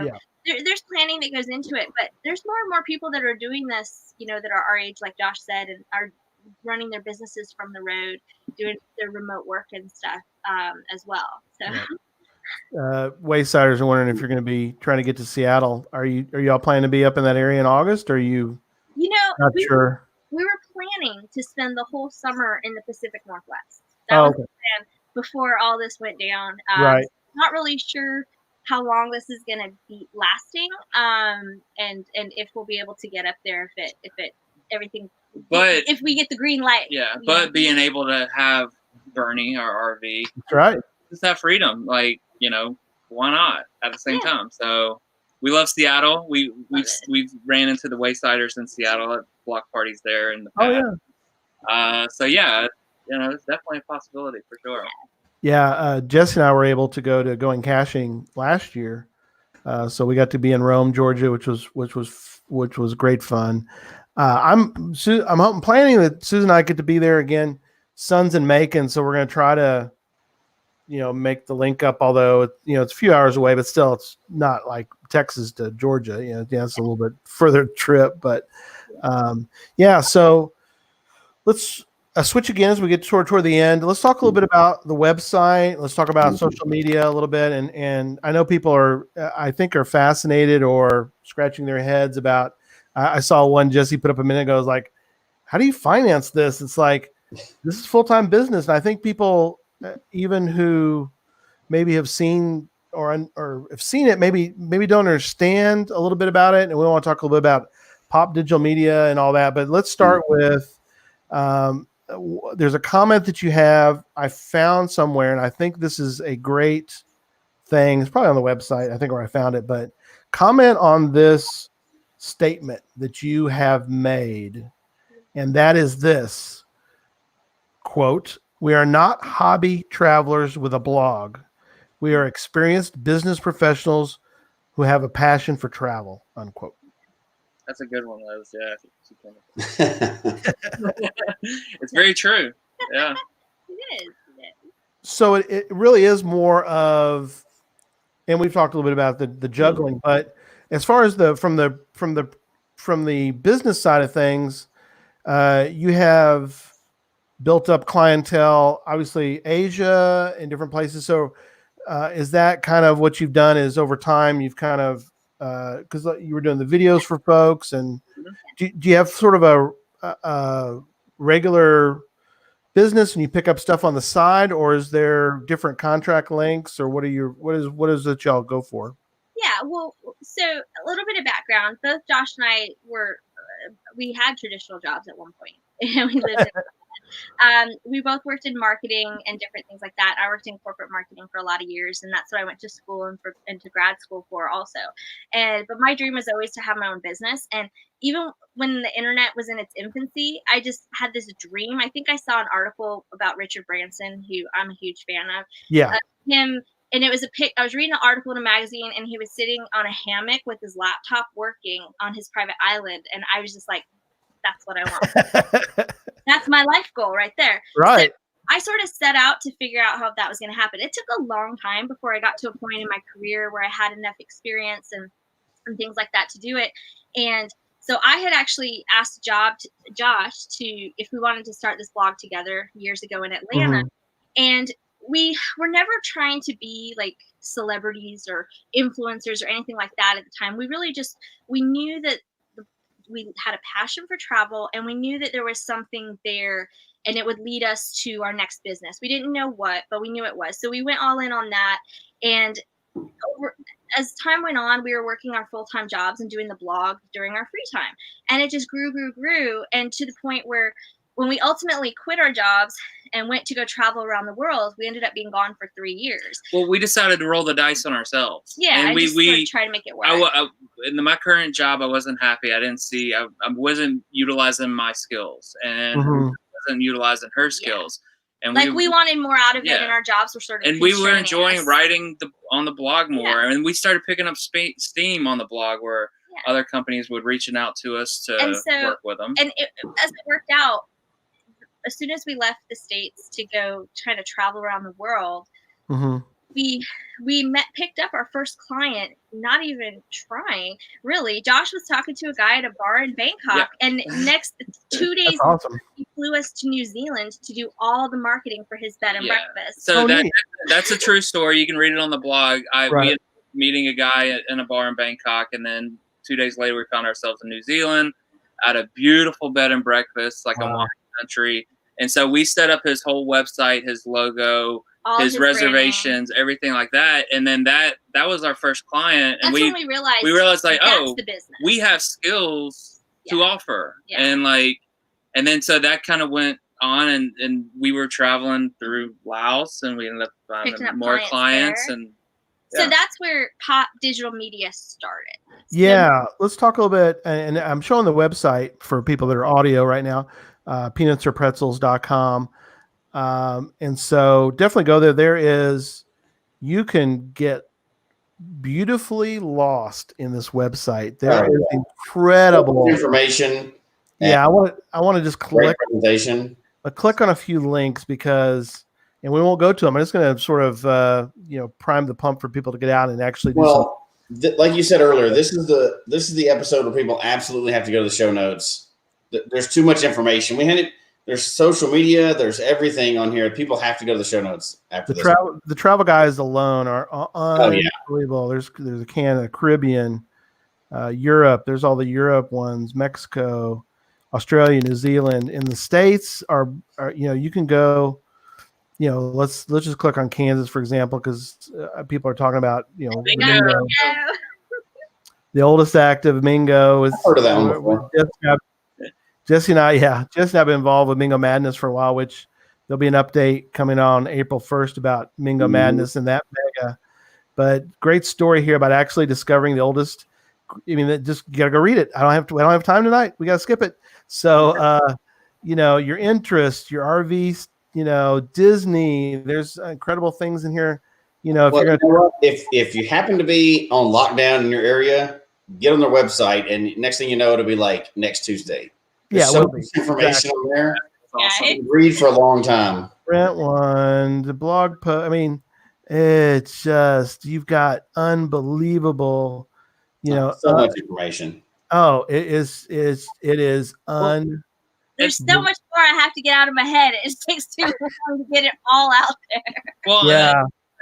there's planning that goes into it, but there's more and more people that are doing this, you know, that are our age, like Josh said, and are running their businesses from the road, doing their remote work and stuff as well. So. Waysiders are wondering if you're going to be trying to get to Seattle. Are y'all planning to be up in that area in August? Or are you? You know, not sure. We were planning to spend the whole summer in the Pacific Northwest. That was the plan before all this went down. Right. Not really sure how long this is going to be lasting, and if we'll be able to get up there if we get the green light. Yeah, but being able to have Bernie, our RV, that's right. Just have freedom, like, you know, why not at the same time? So we love Seattle. We've ran into the Waysiders in Seattle at block parties there in the past. So yeah, you know, it's definitely a possibility for sure. Yeah, Jesse and I were able to go to Going Caching last year, so we got to be in Rome, Georgia, which was great fun. I'm planning that Susan and I get to be there again, Sons and Macon. So we're going to try to, you know, make the link up. Although it's a few hours away, but still, it's not like Texas to Georgia. You know, it's a little bit further trip, but so let's switch again as we get toward the end. Let's talk a little bit about the website. Let's talk about social media a little bit. And I know people are fascinated or scratching their heads about. I saw one Jesse put up a minute ago. It was like, how do you finance this? It's like, this is full-time business. And I think people, even who maybe have seen or have seen it, maybe don't understand a little bit about it. And we want to talk a little bit about Pop Digital Media and all that. But let's start with, there's a comment that you have, I found somewhere, and I think this is a great thing. It's probably on the website, I think, where I found it, but comment on this statement that you have made, and that is this quote: "We are not hobby travelers with a blog. We are experienced business professionals who have a passion for travel," unquote. That's a good one, Liz. Yeah. It's very true. Yeah. It is. So it really is more of, and we've talked a little bit about the juggling, but as far as from the business side of things, you have built up clientele, obviously Asia and different places. So is that kind of what you've done? Is over time you've kind of because you were doing the videos for folks, and do you have sort of a regular business and you pick up stuff on the side, or is there different contract links, or what is it y'all go for? Yeah, well, so a little bit of background. Both Josh and I we had traditional jobs at one point. We lived we both worked in marketing and different things like that. I worked in corporate marketing for a lot of years, and that's what I went to school and to grad school for also. But my dream was always to have my own business. And even when the internet was in its infancy, I just had this dream. I think I saw an article about Richard Branson, who I'm a huge fan of. Yeah. Him. And it was I was reading an article in a magazine, and he was sitting on a hammock with his laptop working on his private island. And I was just like, that's what I want. That's my life goal right there. Right. So I sort of set out to figure out how that was going to happen. It took a long time before I got to a point in my career where I had enough experience and things like that to do it. And so I had actually asked Josh if we wanted to start this blog together years ago in Atlanta. Mm-hmm. And we were never trying to be like celebrities or influencers or anything like that at the time. We knew that we had a passion for travel, and we knew that there was something there and it would lead us to our next business. We didn't know what, but we knew it was. So we went all in on that. And as time went on, we were working our full-time jobs and doing the blog during our free time. And it just grew. And to the point where when we ultimately quit our jobs and went to go travel around the world, we ended up being gone for 3 years. Well, we decided to roll the dice on ourselves. Yeah, and we sort of try to make it work. In my current job, I wasn't happy. I wasn't utilizing my skills, and wasn't utilizing her skills. And we wanted more out of it, and our jobs were sort of. And we were enjoying writing on the blog more, and we started picking up steam on the blog where other companies would reaching out to us to work with them. And as it worked out, as soon as we left the States to go try to travel around the world, Mm-hmm. we picked up our first client, not even trying. Really, Josh was talking to a guy at a bar in Bangkok, and next 2 days, That's awesome. he flew us to New Zealand to do all the marketing for his bed and breakfast. So neat. that's a true story. You can read it on the blog. We Right. ended up meeting a guy in a bar in Bangkok, and then 2 days later, we found ourselves in New Zealand at a beautiful bed and breakfast, like a wine country. And so we set up his whole website, his logo, his reservations, everything like that. And then that was our first client. And when we realized like, that's the business. We have skills to offer. And then so that kind of went on, and we were traveling through Laos, and we ended up finding more clients there. and so that's where Pop Digital Media started. Yeah, let's talk a little bit, and I'm showing the website for people that are audio right now, peanutsorpretzels.com. And so definitely go there. You can get beautifully lost in this website. There is incredible information. Yeah, I want to just click on a few links and we won't go to them. I'm just going to sort of prime the pump for people to get out and actually do like you said earlier, this is the episode where people absolutely have to go to the show notes. There's too much information. There's social media. There's everything on here. People have to go to the show notes after this. The travel guys alone are unbelievable. There's a Canada, Caribbean, Europe. There's all the Europe ones, Mexico, Australia, New Zealand. In the States are you can go. Let's just click on Kansas, for example, because people are talking about Mingo. The oldest active Mingo is. I've heard of that one before. Jesse and I have been involved with Mingo Madness for a while, which there'll be an update coming on April 1st about Mingo Madness and that mega. But great story here about actually discovering the oldest. I mean, just you gotta go read it. I don't have time tonight. We gotta skip it. So, your interest, your RVs. Disney, there's incredible things in here. If you happen to be on lockdown in your area, get on their website, and next thing you know, it'll be like next Tuesday. There's so much information on there. Awesome. Read for a long time. Rent one, the blog post. I mean, it's just you've got unbelievable. So much information. Oh, it is There's so much more I have to get out of my head. It just takes too long to get it all out there. Well,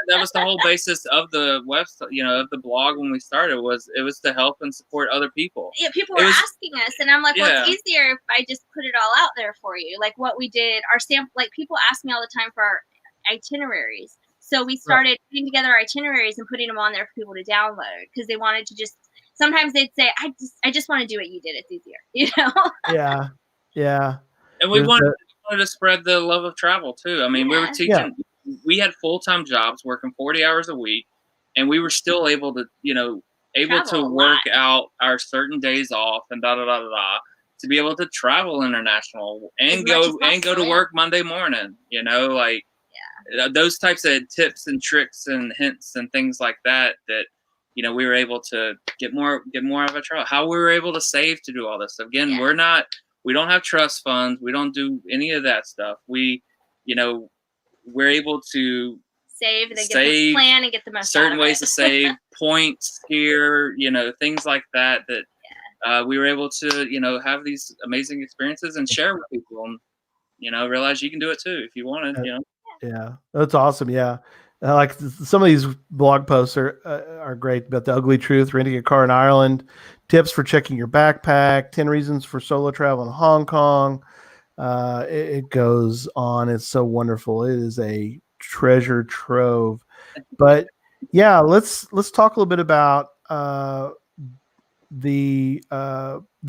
that was the whole basis of the website, of the blog when we started. It was to help and support other people. Yeah, people were asking us, and I'm like, well, it's easier if I just put it all out there for you. Like what we did, our sample. Like people ask me all the time for our itineraries. So we started putting together our itineraries and putting them on there for people to download because they wanted to just. Sometimes they'd say, I just want to do what you did. It's easier, Yeah. And we wanted to spread the love of travel too. I mean, we were teaching, we had full-time jobs working 40 hours a week, and we were still able to, work out our certain days off and to be able to travel international and go to work Monday morning, those types of tips and tricks and hints and things like that, we were able to get more of a travel, how we were able to save to do all this. Again, we don't have trust funds. We don't do any of that stuff. We're able to save and then get the plan and get the most certain ways to save points here, things like that. We were able to, have these amazing experiences and share with people and, realize you can do it too if you wanted, Yeah, that's awesome. Yeah. Like some of these blog posts are great about the ugly truth, renting a car in Ireland, tips for checking your backpack, 10 reasons for solo travel in Hong Kong. It goes on. It's so wonderful. It is a treasure trove. But yeah, let's talk a little bit about the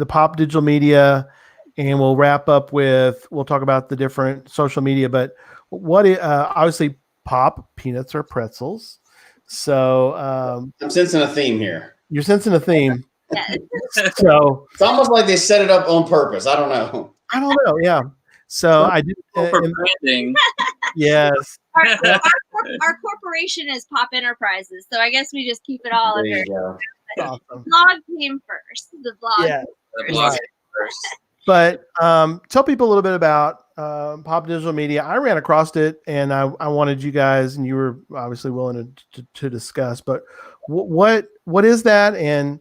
Pop Digital Media, and we'll wrap up we'll talk about the different social media. But obviously. Pop, peanuts or pretzels. So I'm sensing a theme here. You're sensing a theme. So it's almost like they set it up on purpose. I don't know. Yeah. So I did for branding. Yes. Our corporation is Pop Enterprises, so I guess we just keep it all under. Awesome. The blog came first. The blog. Yeah. The blog came first. But tell people a little bit about Pop Digital Media. I ran across it, and I wanted you guys, and you were obviously willing to discuss. But what is that, and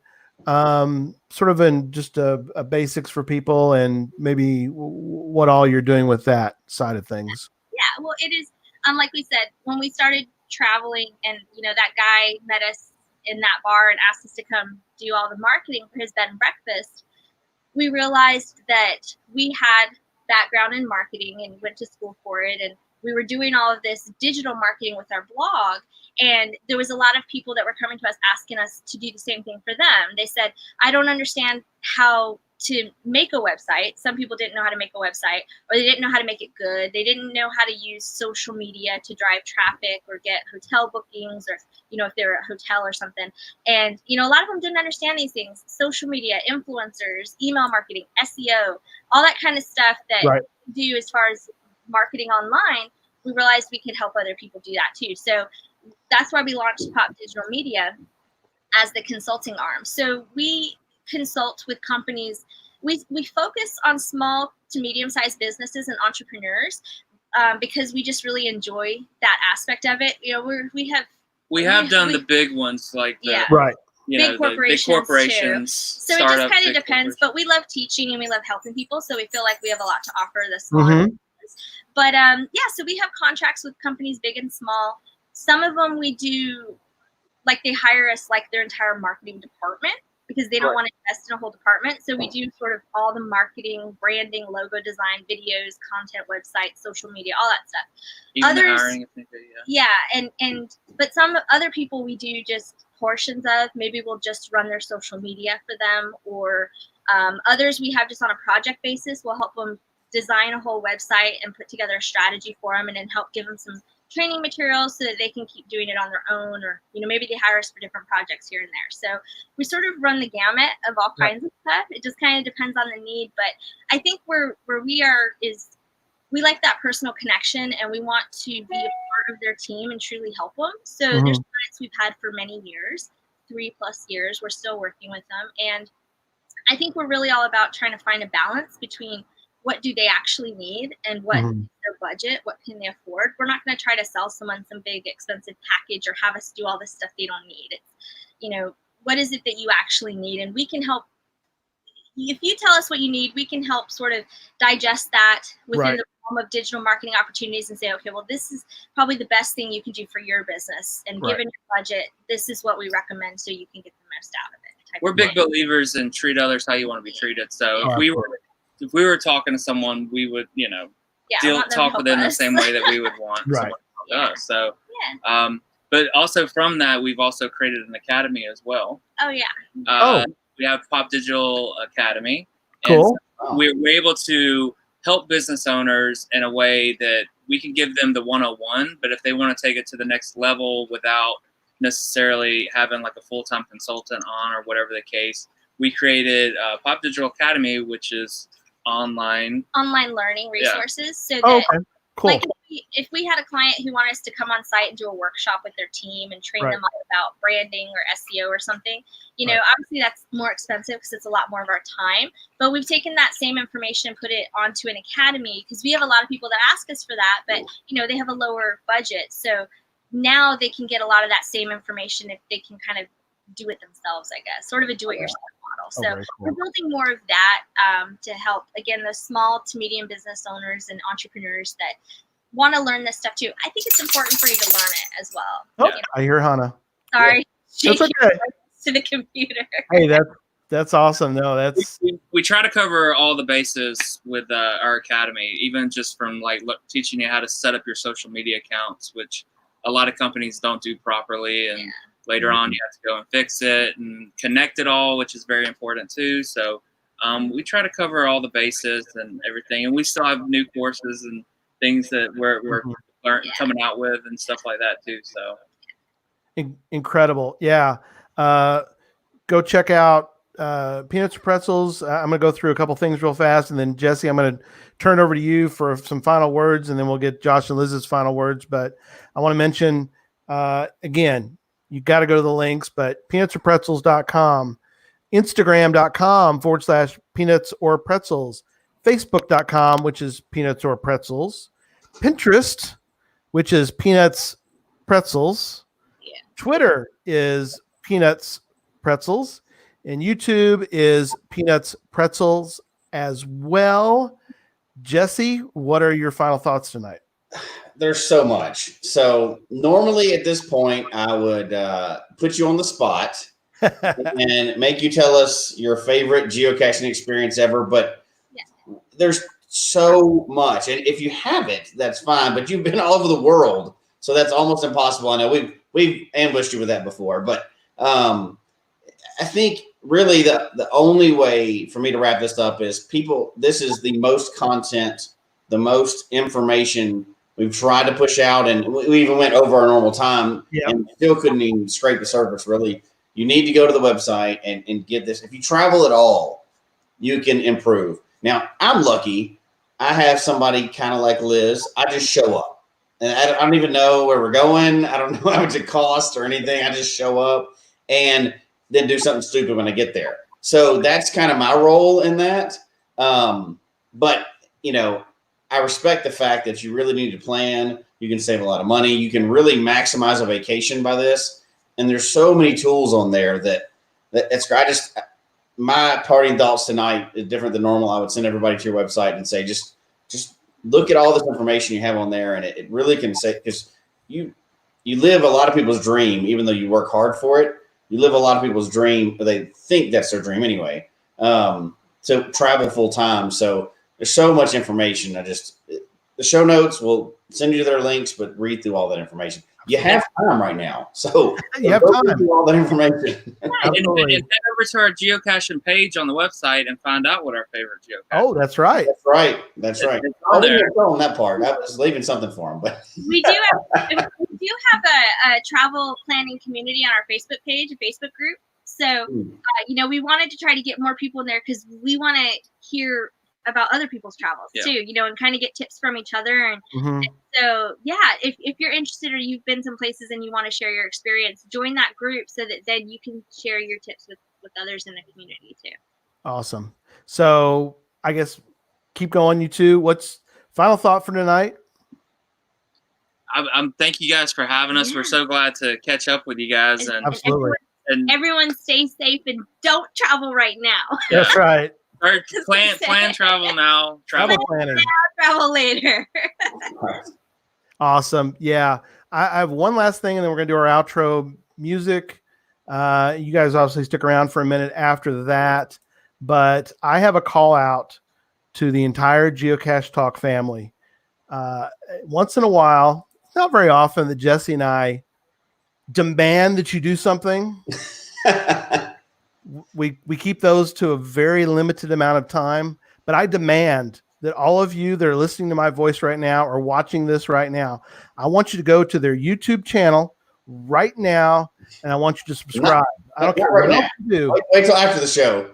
sort of in just a basics for people, and maybe what all you're doing with that side of things. Yeah, well, it is like we said, when we started traveling, and that guy met us in that bar and asked us to come do all the marketing for his bed and breakfast. We realized that we had background in marketing and went to school for it, and we were doing all of this digital marketing with our blog, and there was a lot of people that were coming to us asking us to do the same thing for them. They said, I don't understand how to make a website. Some people didn't know how to make a website, or they didn't know how to make it good. They didn't know how to use social media to drive traffic or get hotel bookings, or if they were a hotel or something. And a lot of them didn't understand these things: social media, influencers, email marketing, SEO, all that kind of stuff that we do as far as marketing online. We realized we could help other people do that too. So that's why we launched Pop Digital Media as the consulting arm. So we consult with companies. We focus on small to medium-sized businesses and entrepreneurs because we just really enjoy that aspect of it. We have done the big ones, like the big corporations, big corporations. So it just kind of depends. But we love teaching and we love helping people, so we feel like we have a lot to offer the smaller businesses. But so we have contracts with companies big and small. Some of them we do, like they hire us like their entire marketing department, because they don't want to invest in a whole department. So we do sort of all the marketing, branding, logo design, videos, content, website, social media, all that stuff. Even the hiring, I think but some other people we do just portions of. Maybe we'll just run their social media for them, or others we have just on a project basis. We'll help them design a whole website and put together a strategy for them, and then help give them some training materials so that they can keep doing it on their own, or maybe they hire us for different projects here and there. So we sort of run the gamut of all kinds of stuff. It just kind of depends on the need, but I think where we are is we like that personal connection, and we want to be a part of their team and truly help them. So there's clients we've had for many years, 3+ years. We're still working with them, and I think we're really all about trying to find a balance between what do they actually need and what is their budget, what can they afford. We're not going to try to sell someone some big expensive package or have us do all this stuff they don't need. It's, what is it that you actually need? And we can help. If you tell us what you need, we can help sort of digest that within the realm of digital marketing opportunities and say, okay, well, this is probably the best thing you can do for your business. And given your budget, this is what we recommend so you can get the most out of it. We're big believers in treat others how you want to be treated. So if we were talking to someone, we would, talk with them the same way that we would want someone to talk to us. So, but also from that, we've also created an academy as well. Oh, yeah. We have Pop Digital Academy. Cool. And we're able to help business owners in a way that we can give them the 101, but if they want to take it to the next level without necessarily having like a full-time consultant on or whatever the case, we created Pop Digital Academy, which is online learning resources. So that cool. Like if we had a client who wanted us to come on site and do a workshop with their team and train them all about branding or SEO or something, obviously that's more expensive because it's a lot more of our time. But we've taken that same information and put it onto an academy, because we have a lot of people that ask us for that, but they have a lower budget. So now they can get a lot of that same information if they can kind of do it themselves, I guess, sort of a do-it-yourself model. So we're building more of that to help, again, those small to medium business owners and entrepreneurs that want to learn this stuff too. I think it's important for you to learn it as well. Oh, I hear Hannah. Sorry. That's okay. To the computer. Hey, that's awesome. No, we try to cover all the bases with our academy, even just from teaching you how to set up your social media accounts, which a lot of companies don't do properly, and later on you have to go and fix it and connect it all, which is very important too. So we try to cover all the bases and everything, and we still have new courses and things that we're coming out with and stuff like that too. So incredible. Yeah. Go check out Peanuts or Pretzels. I'm going to go through a couple things real fast, and then Jesse, I'm going to turn over to you for some final words, and then we'll get Josh and Liz's final words. But I want to mention, again, you got to go to the links, but peanutsorpretzels.com, Instagram.com/peanuts or pretzels, Facebook.com, which is Peanuts or Pretzels, Pinterest, which is Peanuts Pretzels, Twitter is Peanuts Pretzels, and YouTube is Peanuts Pretzels as well. Jesse, what are your final thoughts tonight? There's so much. So normally at this point, I would put you on the spot and make you tell us your favorite geocaching experience ever. But there's so much. And if you haven't, that's fine. But you've been all over the world. So that's almost impossible. I know we've ambushed you with that before. But I think really the only way for me to wrap this up is this is the most content, the most information we've tried to push out, and we even went over our normal time and still couldn't even scrape the surface, really. You need to go to the website and get this. If you travel at all, you can improve. Now, I'm lucky. I have somebody kind of like Liz. I just show up. And I don't even know where we're going. I don't know how much it costs or anything. I just show up and then do something stupid when I get there. So that's kind of my role in that. But, I respect the fact that you really need to plan. You can save a lot of money. You can really maximize a vacation by this. And there's so many tools on there that it's great. My parting thoughts tonight is different than normal. I would send everybody to your website and say, just look at all this information you have on there. And it really can say, because you live a lot of people's dream, even though you work hard for it. You live a lot of people's dream, but they think that's their dream anyway. So travel full time. So there's so much information. The show notes will send you their links, but read through all that information. You have time right now, so you have time. Through all that information. And head over to our geocaching page on the website and find out what our favorite geocache. Oh, that's right. That's right. I didn't tell them that part. I was leaving something for them, but we do have a travel planning community on our Facebook page, a Facebook group. So, we wanted to try to get more people in there because we want to hear about other people's travels too, and kind of get tips from each other. And so, if you're interested or you've been some places and you want to share your experience, join that group so that then you can share your tips with others in the community too. Awesome. So I guess keep going, you two. What's final thought for tonight? I'm thank you guys for having us. We're so glad to catch up with you guys. And absolutely. And everyone stay safe and don't travel right now. That's right. Or plan travel now. Travel planner. Travel later. Awesome. Yeah. I have one last thing, and then we're going to do our outro music. You guys obviously stick around for a minute after that. But I have a call out to the entire Geocache Talk family. Once in a while, not very often, that Jesse and I demand that you do something. We keep those to a very limited amount of time, but I demand that all of you that are listening to my voice right now or watching this right now, I want you to go to their YouTube channel right now, and I want you to subscribe. I don't care what else you do. Wait till after the show.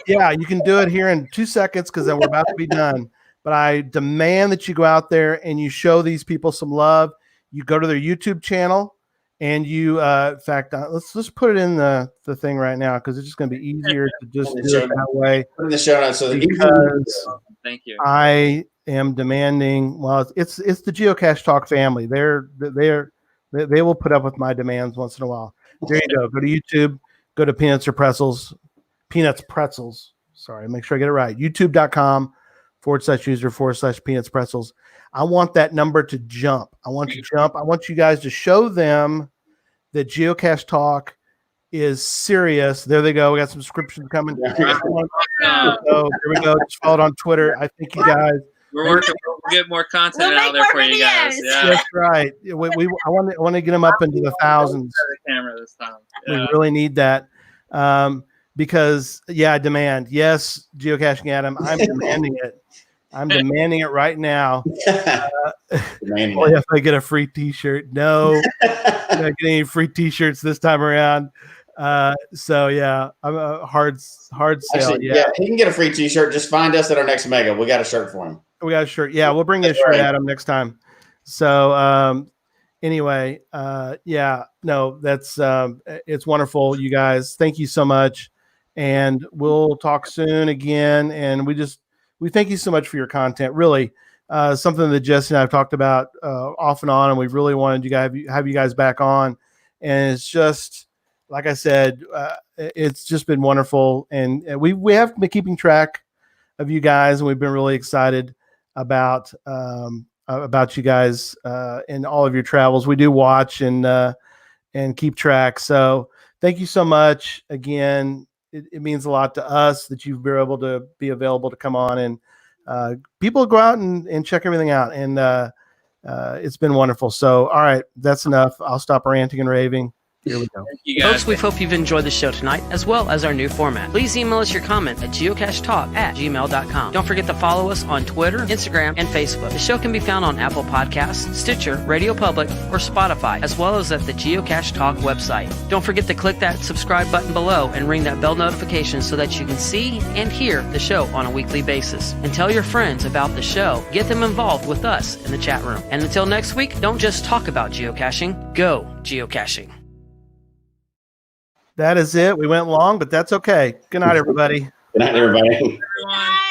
Yeah, you can do it here in 2 seconds because then we're about to be done. But I demand that you go out there and you show these people some love. You go to their YouTube channel. And you, in fact, let's just put it in the thing right now because it's just going to be easier to just do it that way. Put in the show notes so because thank you. I am demanding. Well, it's the Geocache Talk family. They will put up with my demands once in a while. There you go. Go to YouTube. Go to Peanuts or Pretzels. Peanuts Pretzels. Sorry, make sure I get it right. YouTube.com/user/Peanuts Pretzels. I want that number to jump. I want you guys to show them that Geocache Talk is serious. There they go. We got some subscriptions coming. So here we go. Just follow it on Twitter. I think you guys. We're working. We'll get more content out there for you guys. Yeah. That's right. I want to get them up into the thousands. The camera this time. Yeah. We really need that. Because I demand. Yes, Geocaching Adam, I'm demanding it. I'm demanding it right now. Only if I get a free T-shirt. No, I'm not getting any free T-shirts this time around. I'm a hard sale. Actually, he can get a free T-shirt. Just find us at our next mega. We got a shirt for him. We got a shirt. Yeah, we'll bring this shirt, Adam, next time. So anyway, that's it's wonderful, you guys. Thank you so much, and we'll talk soon again. And we we thank you so much for your content. Really, something that Jesse and I have talked about off and on, and we've really wanted you guys have you guys back on. And it's just, like I said, it's just been wonderful. And we have been keeping track of you guys, and we've been really excited about you guys and all of your travels. We do watch and keep track. So thank you so much again. It means a lot to us that you've been able to be available to come on, and people go out and check everything out. And it's been wonderful. So, all right, that's enough. I'll stop ranting and raving. Here we go. Folks, we hope you've enjoyed the show tonight, as well as our new format. Please email us your comment at geocachetalk@gmail.com. Don't forget to follow us on Twitter, Instagram, and Facebook. The show can be found on Apple Podcasts, Stitcher, Radio Public, or Spotify, as well as at the Geocache Talk website. Don't forget to click that subscribe button below and ring that bell notification so that you can see and hear the show on a weekly basis. And tell your friends about the show. Get them involved with us in the chat room. And until next week, don't just talk about geocaching, go geocaching. That is it. We went long, but that's okay. Good night, everybody. Good night, everybody. Everyone.